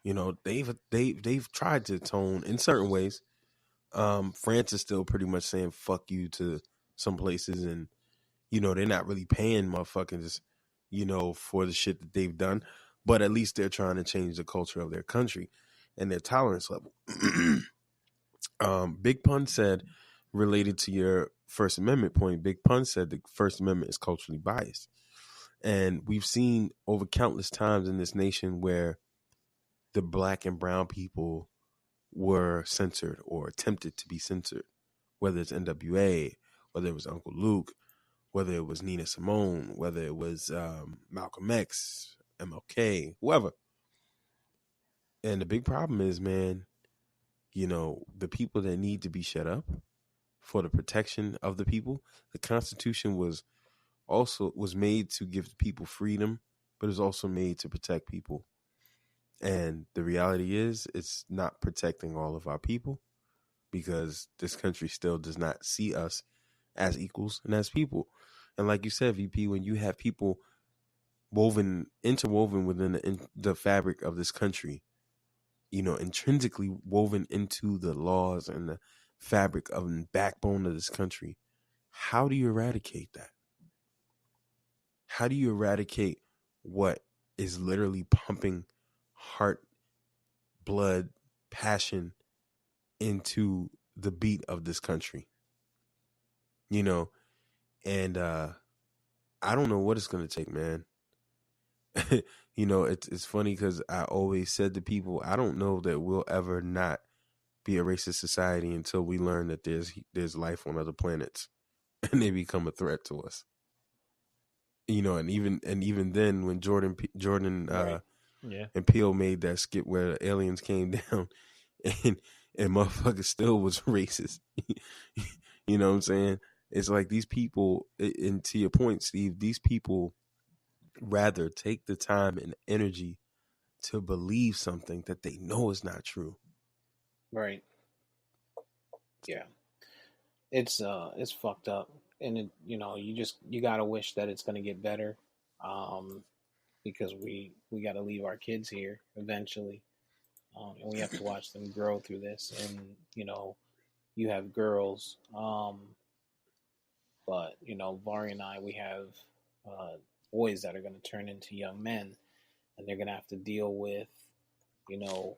They've tried to atone in certain ways. France is still pretty much saying fuck you to some places, and they're not really paying motherfuckers, for the shit that they've done. But at least they're trying to change the culture of their country and their tolerance level. Big Pun said, related to your First Amendment point, Big Pun said the First Amendment is culturally biased. And we've seen over countless times in this nation where the black and brown people were censored or attempted to be censored, whether it's NWA, whether it was Uncle Luke, whether it was Nina Simone, whether it was Malcolm X, MLK, whoever. And the big problem is, man, the people that need to be shut up for the protection of the people. The Constitution was made to give people freedom, but it's also made to protect people. And the reality is, it's not protecting all of our people because this country still does not see us as equals and as people. And like you said, VP, when you have people interwoven within the fabric of this country, intrinsically woven into the laws and the fabric of the backbone of this country, how do you eradicate that? How do you eradicate what is literally pumping heart, blood, passion into the beat of this country? And I don't know what it's going to take, man. It's funny because I always said to people, I don't know that we'll ever not be a racist society until we learn that there's life on other planets and they become a threat to us. And even then, when Jordan right.
Yeah.
and Peele made that skit where the aliens came down and motherfucker still was racist. You know what I'm saying? It's like these people, and to your point, Steve, these people rather take the time and energy to believe something that they know is not true.
Right. Yeah. It's fucked up. And it, you gotta wish that it's gonna get better. Because we gotta leave our kids here eventually. And we have to watch them grow through this. And, you have girls. But, Vari and I, we have boys that are going to turn into young men, and they're going to have to deal with, the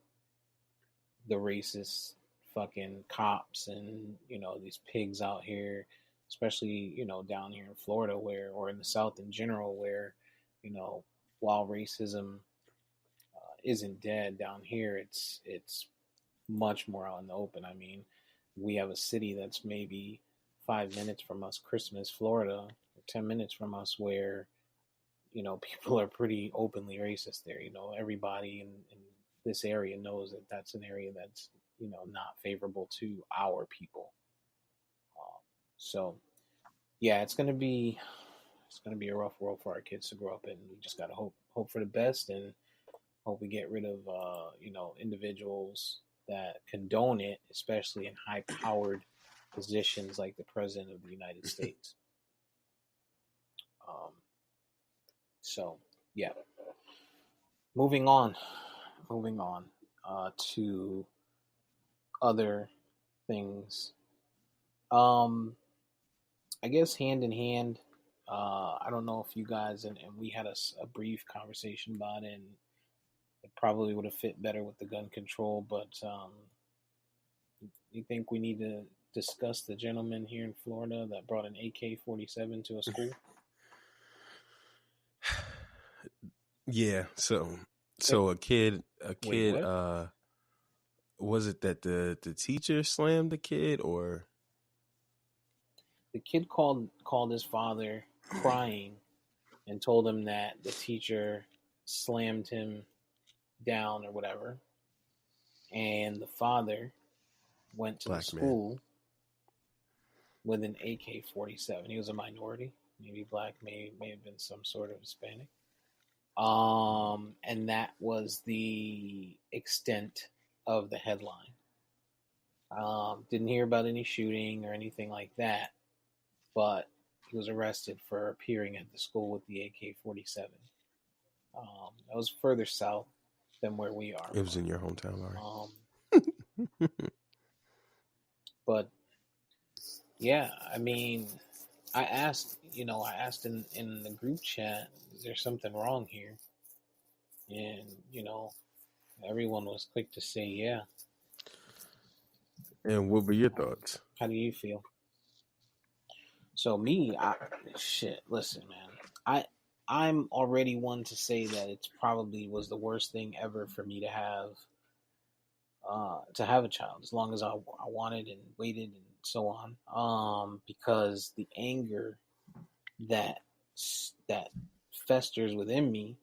racist fucking cops and, these pigs out here, especially, down here in Florida or in the South in general, where, while racism isn't dead down here, it's much more out in the open. I mean, we have a city that's maybe 5 minutes from us, Christmas, Florida, or 10 minutes from us, where people are pretty openly racist there. Everybody in this area knows that that's an area that's not favorable to our people. So yeah, it's gonna be a rough world for our kids to grow up in. We just gotta hope for the best, and hope we get rid of individuals that condone it, especially in high powered positions like the president of the United States. So yeah, moving on to other things. I guess hand in hand. I don't know if you guys and we had a brief conversation about it, and it probably would have fit better with the gun control, but you think we need to discuss the gentleman here in Florida that brought an AK-47 to a school?
Yeah, so a kid
Wait,
was it that the teacher slammed the kid, or
the kid called his father crying and told him that the teacher slammed him down or whatever, and the father went to the school with an AK-47. He was a minority, maybe black, may have been some sort of Hispanic. And that was the extent of the headline. Didn't hear about any shooting or anything like that, but he was arrested for appearing at the school with the AK-47. That was further south than where we are.
It was in your hometown, Larry.
But yeah, I mean, I asked in the group chat, is there something wrong here? And, everyone was quick to say, yeah.
And what were your thoughts?
How do you feel? So me, listen, man, I'm already one to say that it's probably was the worst thing ever for me to have a child, as long as I wanted and waited and so on. Because the anger that festers within me,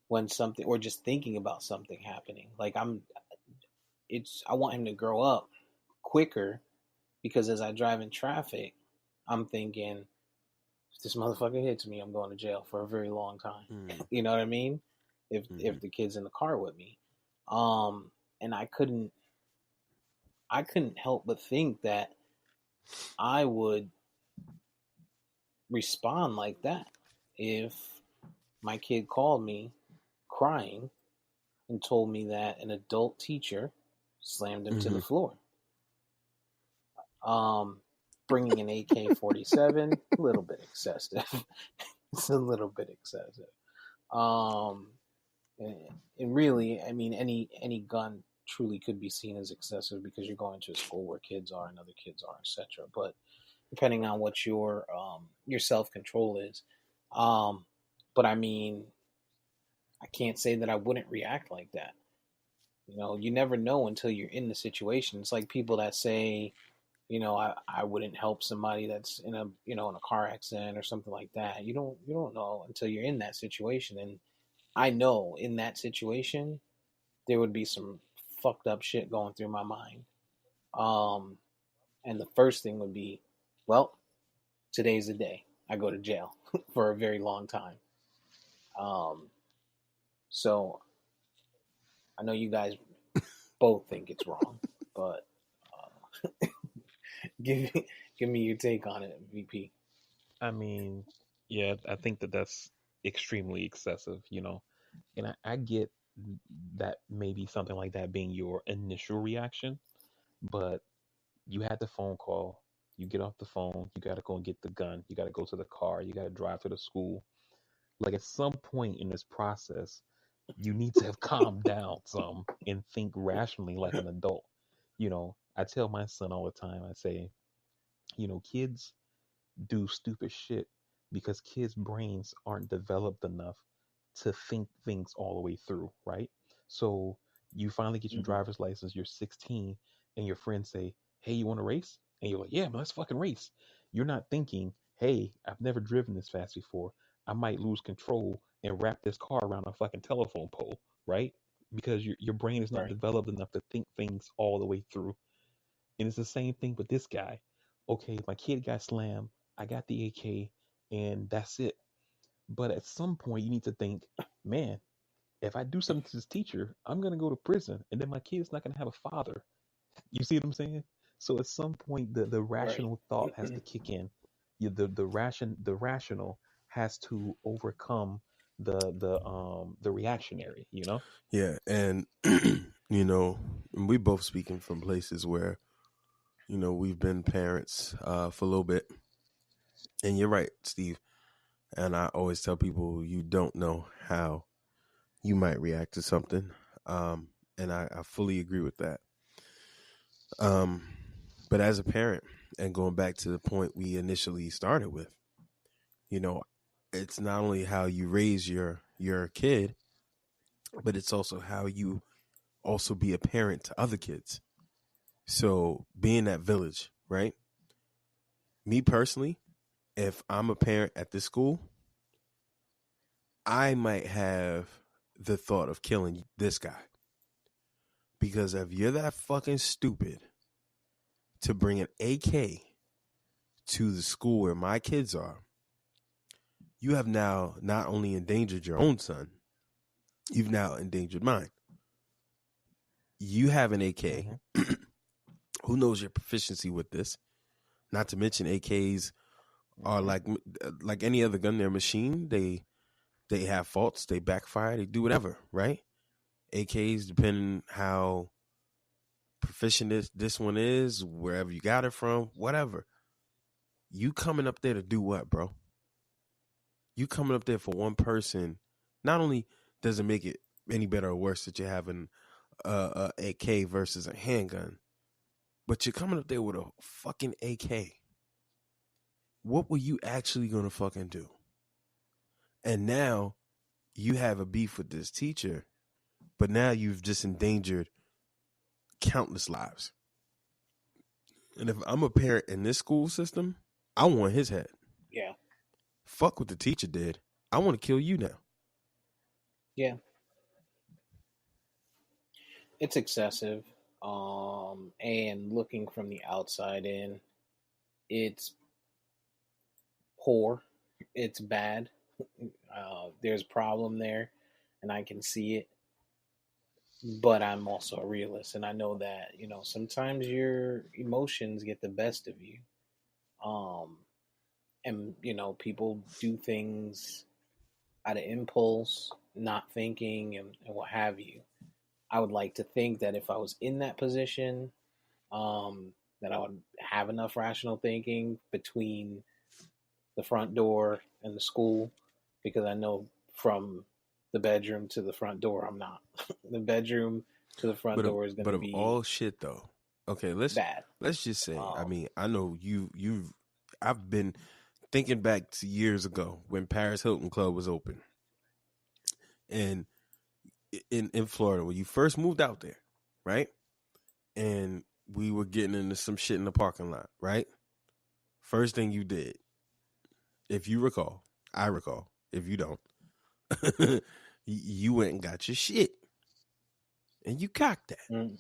when something, or just thinking about something happening, like I want him to grow up quicker, because as I drive in traffic, I'm thinking, if this motherfucker hits me, I'm going to jail for a very long time. You know what I mean? If the kid's in the car with me. And I couldn't help but think that I would respond like that if my kid called me crying and told me that an adult teacher slammed him to the floor. Bringing an AK-47, a little bit excessive. It's a little bit excessive. And really, I mean, any gun truly could be seen as excessive, because you're going to a school where kids are and other kids are, etc. But depending on what your self-control is. But I mean, I can't say that I wouldn't react like that. You never know until you're in the situation. It's like people that say, I wouldn't help somebody that's in a car accident or something like that. You don't know until you're in that situation. And I know in that situation, there would be some fucked up shit going through my mind. And the first thing would be, well, today's the day I go to jail for a very long time. So I know you guys both think it's wrong, but give me your take on it, VP.
I mean, yeah, I think that that's extremely excessive, and I get that maybe something like that being your initial reaction, but you had the phone call, you get off the phone, you got to go and get the gun, you got to go to the car, you got to drive to the school. Like at some point in this process, you need to have calmed down some and think rationally like an adult. I tell my son all the time, I say, kids do stupid shit because kids' brains aren't developed enough to think things all the way through, right? So you finally get your
Mm-hmm.
driver's license, you're 16, and your friends say, "Hey, you want to race?" And you're like, "Yeah, man, let's fucking race." You're not thinking, "Hey, I've never driven this fast before. I might lose control and wrap this car around a fucking telephone pole," right? Because your brain is not
Right.
developed enough to think things all the way through. And it's the same thing with this guy. Okay, my kid got slammed. I got the AK, and that's it. But at some point, you need to think, man, if I do something to this teacher, I'm going to go to prison, and then my kid's not going to have a father. You see what I'm saying? So at some point, the
Right.
rational thought has to kick in. The rational has to overcome the reactionary.
Yeah, and we both speaking from places where we've been parents for a little bit, and you're right, Steve. And I always tell people you don't know how you might react to something, and I fully agree with that. Um, but as a parent, and going back to the point we initially started with, you know, it's not only how you raise your kid, but it's also how you also be a parent to other kids. So being that village, right? Me personally, if I'm a parent at this school, I might have the thought of killing this guy. Because if you're that fucking stupid to bring an AK to the school where my kids are, you have now not only endangered your own son, you've now endangered mine. You have an AK.
Mm-hmm.
Who knows your proficiency with this? Not to mention AKs are
Mm-hmm.
like any other gun. They're a machine. They have faults. They backfire. They do whatever, right? AKs, depending how proficient this one is, wherever you got it from, whatever. You coming up there to do what, bro? You coming up there for one person. Not only does it make it any better or worse that you're having a AK versus a handgun, but you're coming up there with a fucking AK. What were you actually gonna fucking do? And now you have a beef with this teacher, but now you've just endangered countless lives. And if I'm a parent in this school system, I want his head.
Yeah.
Fuck what the teacher did. I want to kill you now.
Yeah. It's excessive. And looking from the outside in, it's poor. It's bad. There's a problem there, and I can see it. But I'm also a realist, and I know that sometimes your emotions get the best of you. Um, and people do things out of impulse, not thinking, and what have you. I would like to think that if I was in that position, that I would have enough rational thinking between the front door and the school, because I know from the bedroom to the front door, I'm not. The bedroom to the front door is going
But
to
of
be
all shit though, okay, let's
bad.
just say, I
Um,
mean, I know I've been thinking back to years ago when Paris Hilton Club was open, and in Florida when you first moved out there, right? And we were getting into some shit in the parking lot, right? First thing you did, if you recall, I recall. If you don't, you went and got your shit. and you cocked that,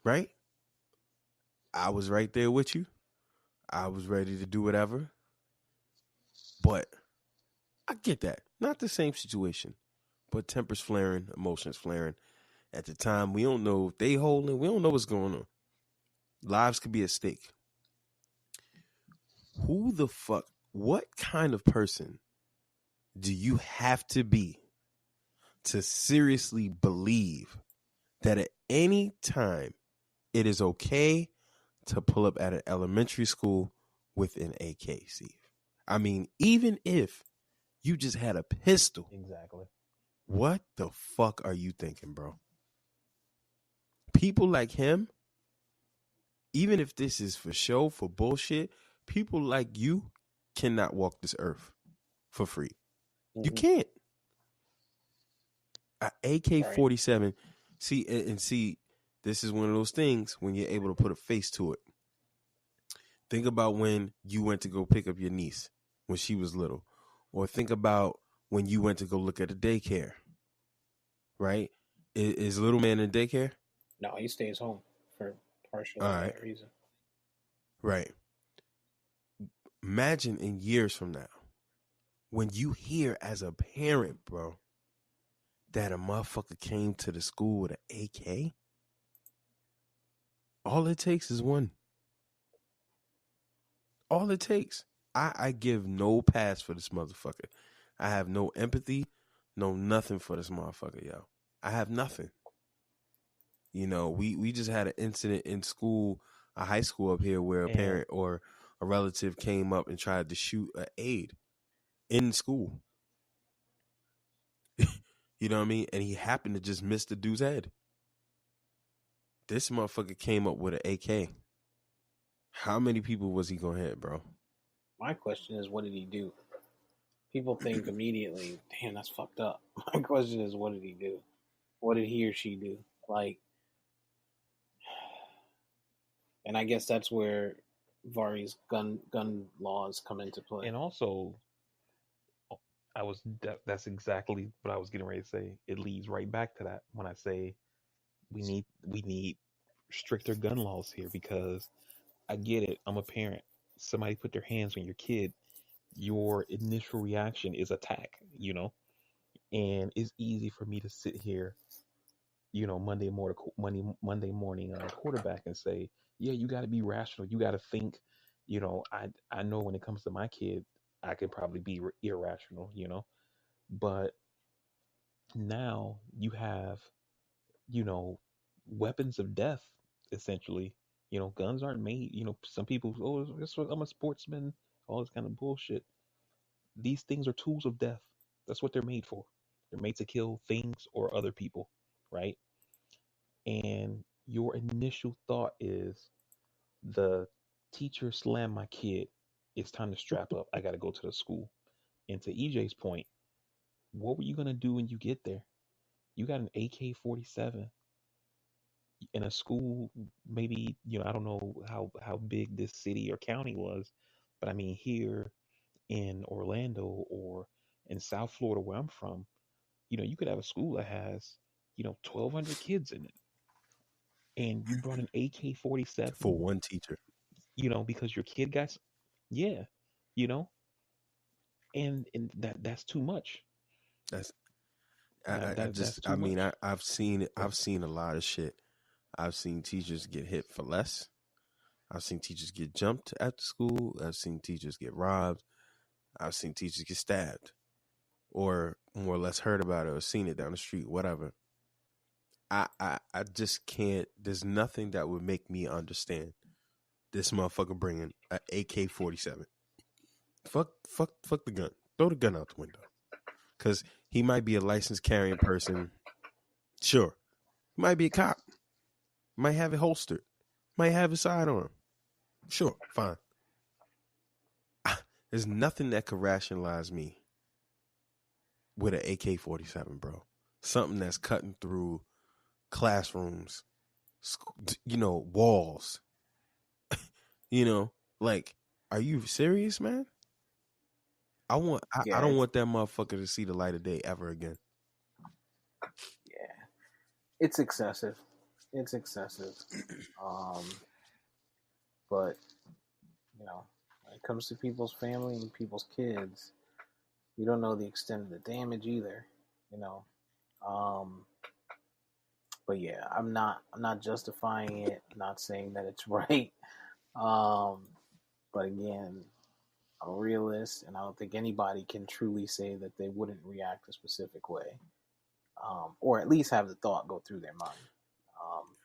right? I was right there with you. I was ready to do whatever. But I get that. Not the same situation. But tempers flaring, emotions flaring. At the time, we don't know if they holding. We don't know what's going on. Lives could be at stake. Who the fuck? What kind of person do you have to be to seriously believe that at any time it is okay to pull up at an elementary school with an AK, Steve? I mean, even if you just had a pistol.
Exactly.
What the fuck are you thinking, bro? People like him, even if this is for show, for bullshit, people like you cannot walk this earth for free. You can't. An AK-47, see, this is one of those things when you're able to put a face to it. Think about when you went to go pick up your niece when she was little. Or think about when you went to go look at a daycare. Right? Is little man in daycare?
No, he stays home for partially that reason.
Right. Imagine in years from now, when you hear as a parent, bro, that a motherfucker came to the school with an AK. All it takes is one. All it takes. I give no pass for this motherfucker. I have no empathy, no nothing for this motherfucker, yo. I have nothing. You know, we just had an incident in school, a high school up here, where a parent or a relative came up and tried to shoot an aide in school. You know what I mean? And he happened to just miss the dude's head. This motherfucker came up with an AK. How many people was he going to hit, bro?
My question is, what did he do? People think immediately, damn, that's fucked up. My question is, what did he do? What did he or she do? Like, and I guess that's where Vari's gun laws come into play.
And also, that's exactly what I was getting ready to say. It leads right back to that when I say we need stricter gun laws here, because I get it. I'm a parent. Somebody put their hands on your kid. Your initial reaction is attack, and it's easy for me to sit here, Monday morning quarterback and say, yeah, you got to be rational. You got to think, I know when it comes to my kid, I could probably be irrational, but now you have, weapons of death, essentially. Guns aren't made, some people, I'm a sportsman, all this kind of bullshit. These things are tools of death. That's what they're made for. They're made to kill things or other people, right? And your initial thought is, the teacher slammed my kid. It's time to strap up. I got to go to the school. And to EJ's point, what were you going to do when you get there? You got an AK-47 in a school, maybe, I don't know how big this city or county was, but I mean, here in Orlando or in South Florida, where I'm from, you could have a school that has, 1,200 kids in it. And you brought an AK-47
for one teacher,
because your kid got, yeah, and that's too much.
I've seen it. I've seen a lot of shit. I've seen teachers get hit for less. I've seen teachers get jumped after school. I've seen teachers get robbed. I've seen teachers get stabbed, or more or less heard about it or seen it down the street, whatever. I just can't. There's nothing that would make me understand this motherfucker bringing an AK-47. Fuck the gun. Throw the gun out the window. Because he might be a licensed carrying person. Sure. He might be a cop. Might have it holstered. Might have a sidearm. Sure, fine. There's nothing that could rationalize me with an AK-47, bro. Something that's cutting through classrooms, walls. Like, are you serious, man? I don't want that motherfucker to see the light of day ever again.
Yeah. It's excessive. It's excessive. But you know, when it comes to people's family and people's kids, you don't know the extent of the damage either. You know, um, but yeah, I'm not justifying it. I'm not saying that it's right. Um, but again, I'm a realist, and I don't think anybody can truly say that they wouldn't react a specific way, or at least have the thought go through their mind.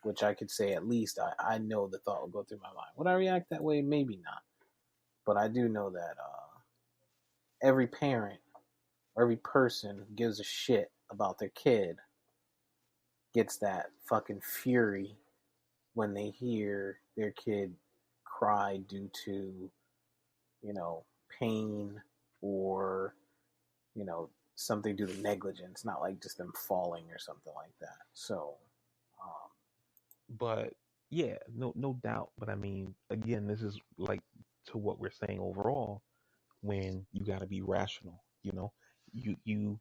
Which I could say at least I know the thought will go through my mind. Would I react that way? Maybe not. But I do know that every parent or every person who gives a shit about their kid gets that fucking fury when they hear their kid cry due to, you know, pain or, you know, something due to negligence, not like just them falling or something like that. So,
But yeah, no doubt. But I mean, again, this is like to what we're saying overall. When you got to be rational, you know, you you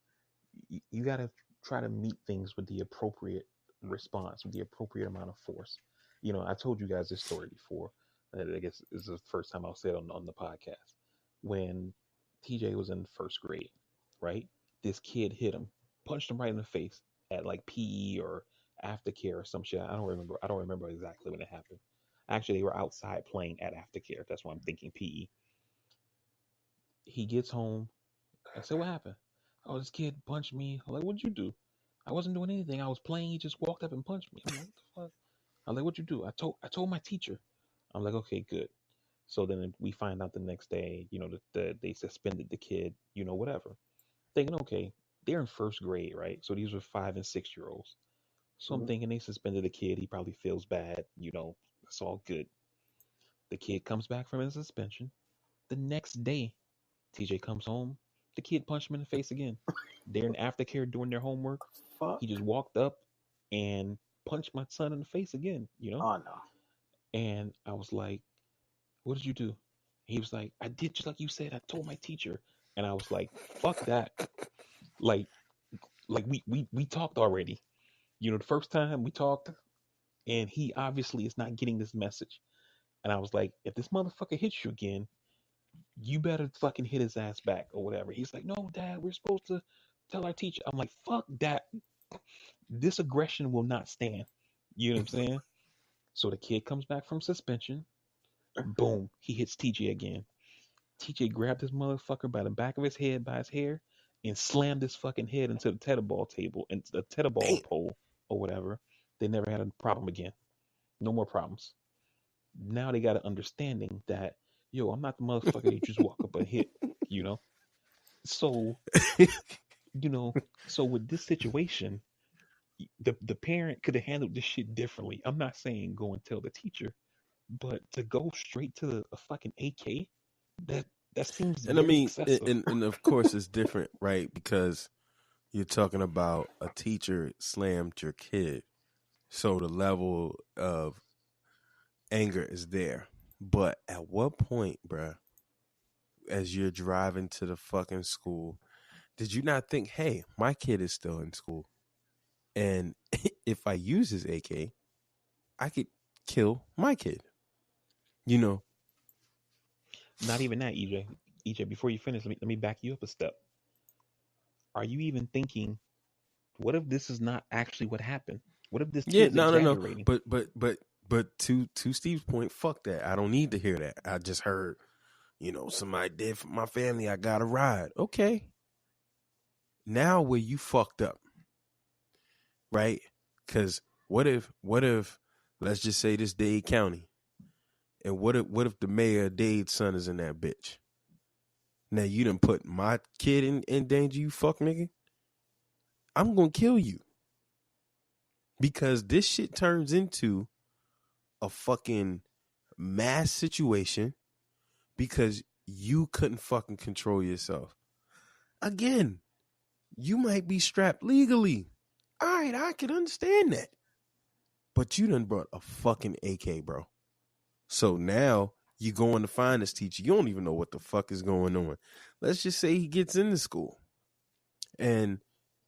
you got to try to meet things with the appropriate response, with the appropriate amount of force. You know, I told you guys this story before. I guess this is the first time I'll say it on the podcast. When TJ was in first grade, right? This kid hit him, punched him right in the face at like PE or aftercare or some shit. I don't remember. I don't remember exactly when it happened. Actually, they were outside playing at aftercare. That's why I'm thinking PE. He gets home. I said, "What happened?" "Oh, this kid punched me." I'm like, "What'd you do?" "I wasn't doing anything. I was playing. He just walked up and punched me." I'm like, "What the fuck?" I'm like, "What'd you do?" I told my teacher." I'm like, "Okay, good." So then we find out the next day, you know, that they suspended the kid, you know, whatever. Thinking, okay, they're in first grade, right? So these were 5 and 6 year olds. So I'm
mm-hmm.
thinking they suspended the kid. He probably feels bad, you know, it's all good. The kid comes back from his suspension. The next day, TJ comes home. The kid punched him in the face again. They're in aftercare doing their homework.
Fuck.
He just walked up and punched my son in the face again, you know?
Oh no.
And I was like, "What did you do?" He was like, "I did just like you said. I told my teacher." And I was like, "Fuck that." Like, we talked already. You know, the first time we talked, and he obviously is not getting this message. And I was like, "If this motherfucker hits you again, you better fucking hit his ass back or whatever." He's like, "No, Dad, we're supposed to tell our teacher." I'm like, "Fuck that. This aggression will not stand." You know what I'm saying? So the kid comes back from suspension. Boom, he hits TJ again. TJ grabbed this motherfucker by the back of his head, by his hair, and slammed his fucking head into the tetherball table, into the
Damn.
tetherball pole or whatever. They never had a problem again. No more problems. Now they got an understanding that, yo, I'm not the motherfucker you just walk up and hit, you know? So, you know, so with this situation, the parent could have handled this shit differently. I'm not saying go and tell the teacher, but to go straight to a fucking AK, that that seems
And I
very
mean,
excessive.
and of course it's different, right? Because you're talking about a teacher slammed your kid. So the level of anger is there. But at what point, bruh, as you're driving to the fucking school, did you not think, hey, my kid is still in school? And if I use his AK, I could kill my kid. You know?
Not even that, EJ. EJ, before you finish, let me back you up a step. Are you even thinking, what if this is not actually what happened? What if this
Yeah,
kid's
no.
exaggerating?
But to Steve's point, fuck that. I don't need to hear that. I just heard, somebody did for my family. I got a ride. Okay. Now where you fucked up, right? Because what if, let's just say this Dade County, and what if the mayor of Dade's son is in that bitch? Now you done put my kid in danger, you fuck nigga. I'm gonna kill you because this shit turns into a fucking mass situation because you couldn't fucking control yourself. Again, you might be strapped legally. All right, I can understand that. But you done brought a fucking AK, bro. So now you going to find this teacher. You don't even know what the fuck is going on. Let's just say he gets into school and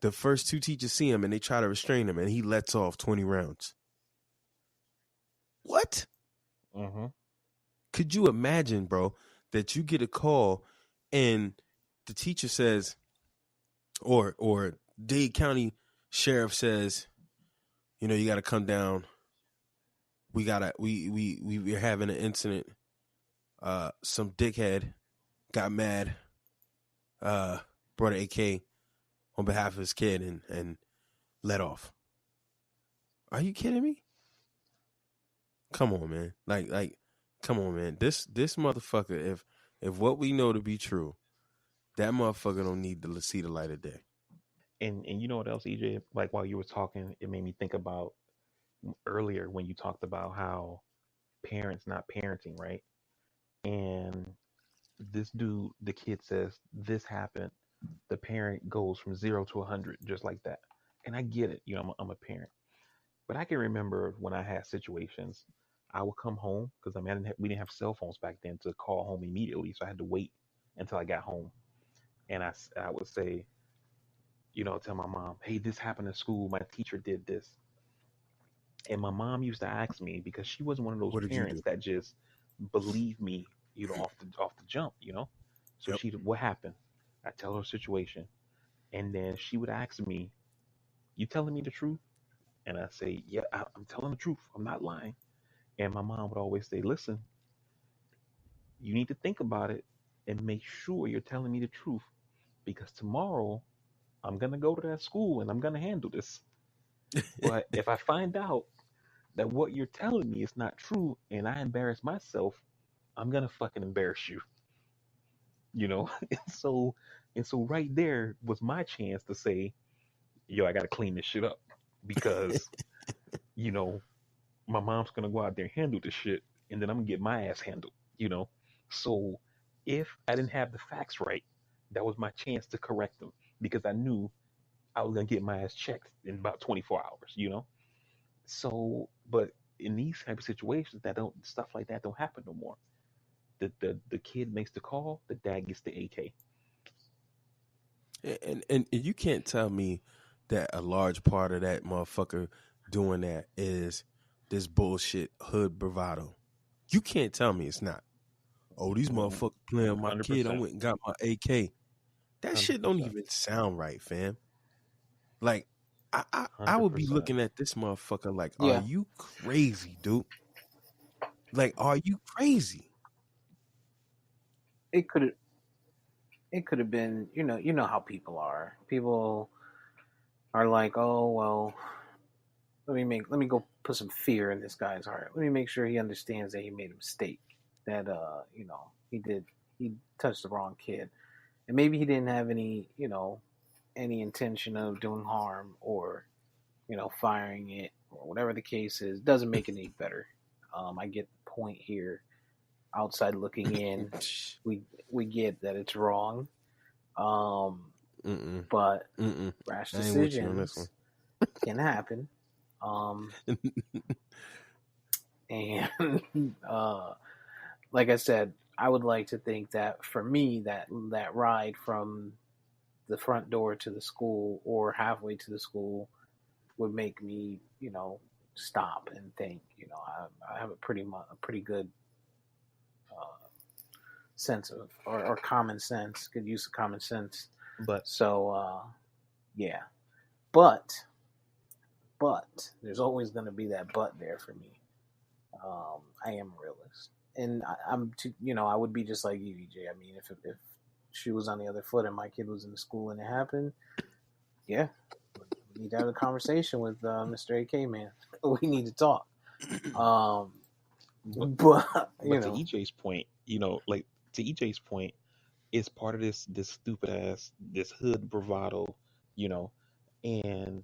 The first 2 teachers see him and they try to restrain him, and he lets off 20 rounds. What?
Mm-hmm.
Could you imagine, bro, that you get a call and the teacher says, or Dade County Sheriff says, you know, you got to come down. We're having an incident. Some dickhead got mad, brought an AK on behalf of his kid and let off. Are you kidding me? Come on, man. Like, come on, man. This motherfucker, if what we know to be true, that motherfucker don't need to see the light of day.
And you know what else, EJ? Like while you were talking, it made me think about earlier when you talked about how parents not parenting, right? And this dude, the kid says, this happened. The parent goes from 0 to 100 just like that. And I get it, you know, I'm a parent. But I can remember when I had situations, I would come home because I mean, we didn't have cell phones back then to call home immediately. So I had to wait until I got home. And I would say, you know, tell my mom, hey, this happened at school. My teacher did this. And my mom used to ask me, because she wasn't one of those
What did you
parents
do?
that just believe me, you know, off the jump, you know. So
Yep.
what happened? I tell her situation, and then she would ask me, "You telling me the truth?" And I say, "Yeah, I'm telling the truth. I'm not lying." And my mom would always say, "Listen, you need to think about it and make sure you're telling me the truth, because tomorrow I'm gonna go to that school and I'm gonna handle this. But if I find out that what you're telling me is not true and I embarrass myself, I'm gonna fucking embarrass you." You know? And so right there was my chance to say, yo, I gotta clean this shit up. Because, you know, my mom's gonna go out there and handle this shit, and then I'm gonna get my ass handled, you know? So if I didn't have the facts right, that was my chance to correct them, because I knew I was gonna get my ass checked in about 24 hours, you know? So, but in these type of situations, stuff like that don't happen no more. The kid makes the call, the dad gets the AK.
And you can't tell me that a large part of that motherfucker doing that is this bullshit hood bravado. You can't tell me it's not. Oh, these motherfuckers playing my kid. I
100%.
went and got my AK. That shit don't
100%.
even sound right, fam. Like, I would be
100%.
looking at this motherfucker like, are
Yeah,
you crazy, dude? Like, are you crazy?
it could have been, you know how people are. People are like, oh well, let me go put some fear in this guy's heart. Let me make sure he understands that he made a mistake. That he touched the wrong kid. And maybe he didn't have any intention of doing harm or, firing it or whatever the case is. Doesn't make it any better. I get the point here. Outside looking in, we get that it's wrong.
Mm-mm.
But
Mm-mm.
rash
I ain't with you on this one.
decisions can happen. And like I said, I would like to think that for me, that ride from the front door to the school or halfway to the school would make me, stop and think. I have a pretty good sense of or common sense, good use of common sense.
But
So yeah, but there's always going to be that but there for me. I am a realist, and I would be just like you, EJ. I mean, if she was on the other foot and my kid was in the school and it happened, yeah, we need to have a conversation with Mr. AK man. We need to talk. But
to EJ's point, like to EJ's point, it's part of this stupid ass, this hood bravado, you know, and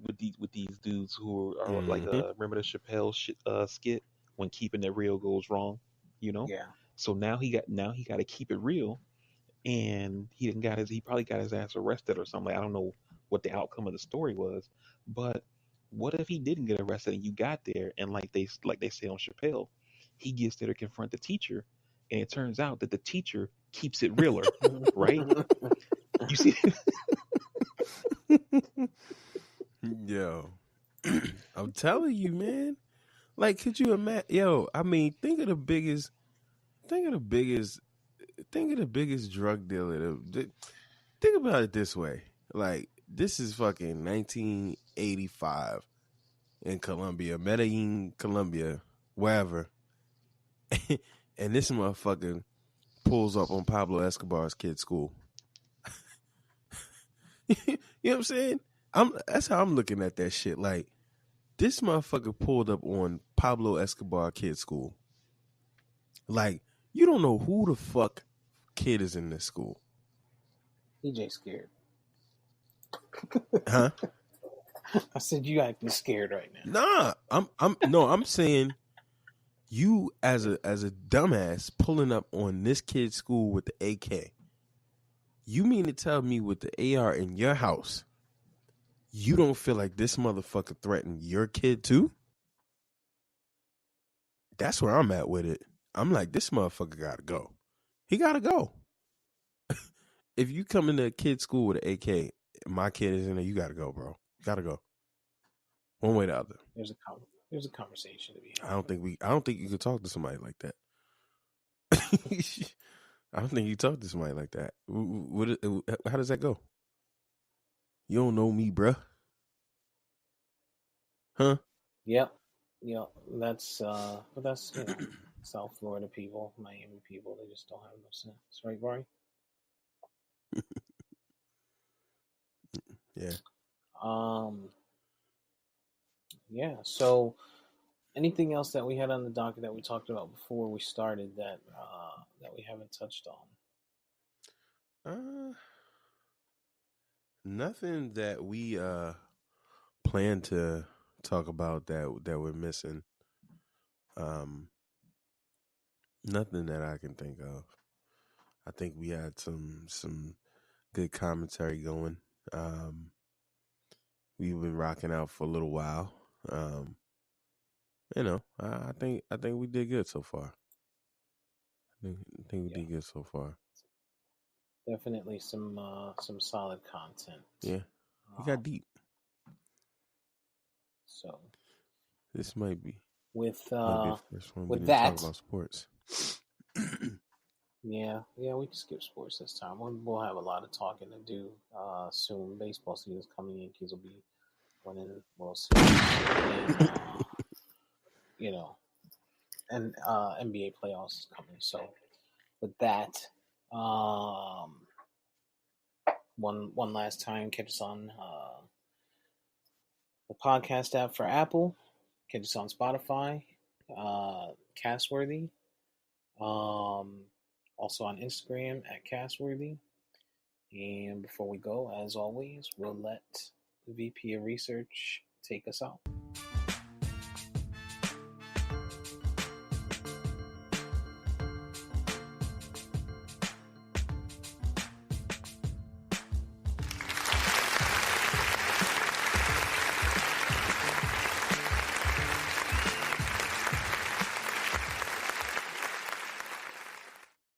with these dudes who are like,
Mm-hmm.
remember the Chappelle skit when keeping it real goes wrong, you know.
yeah,
So now he got to keep it real, and he probably got his ass arrested or something. Like, I don't know what the outcome of the story was, but what if he didn't get arrested and you got there, and like they say on Chappelle, he gets there to confront the teacher, and it turns out that the teacher keeps it realer, right? You see,
Yo, I'm telling you, man. Like, could you imagine? Yo, I mean, think of the biggest, think of the biggest drug dealer. Think about it this way: like, this is fucking 1985 in Colombia, Medellin, Colombia, wherever, and this motherfucker pulls up on Pablo Escobar's kid's school. You know what I'm saying? That's how I'm looking at that shit. Like, this motherfucker pulled up on Pablo Escobar kid's school. Like, you don't know who the fuck kid is in this school.
EJ scared.
Huh?
I said you acting scared right now.
Nah, I'm saying you as a dumbass pulling up on this kid's school with the AK. You mean to tell me with the AR in your house, you don't feel like this motherfucker threatened your kid too? That's where I'm at with it. I'm like, this motherfucker gotta go. He gotta go. If you come into a kid's school with an AK, my kid is in there, you gotta go, bro. You gotta go. One way or the other.
There's a conversation to be had.
I don't think you could talk to somebody like that. I don't think you talk to somebody like that. How does that go? You don't know me, bruh. Huh?
Yep. That's but that's South Florida people, Miami people, they just don't have no sense, right, Barry?
Yeah.
Yeah. So, anything else that we had on the docket that we talked about before we started that we haven't touched on?
Nothing that we plan to talk about that we're missing. Nothing that I can think of. I think we had some good commentary going. We've been rocking out for a little while. You know, I think we did good so far. I think we did good so far.
Definitely some solid content.
Yeah, we got deep.
So
this might be
with
the first one
with
we
that.
didn't talk about sports.
Yeah, we can skip sports this time. We'll have a lot of talking to do soon. Baseball season is coming. Yankees will be winning World Series, and NBA playoffs is coming. So with that, one last time, catch us on the podcast app for Apple. Catch us on Spotify, Castworthy. Also on Instagram at Castworthy. And before we go, as always, we'll let the VP of Research take us out.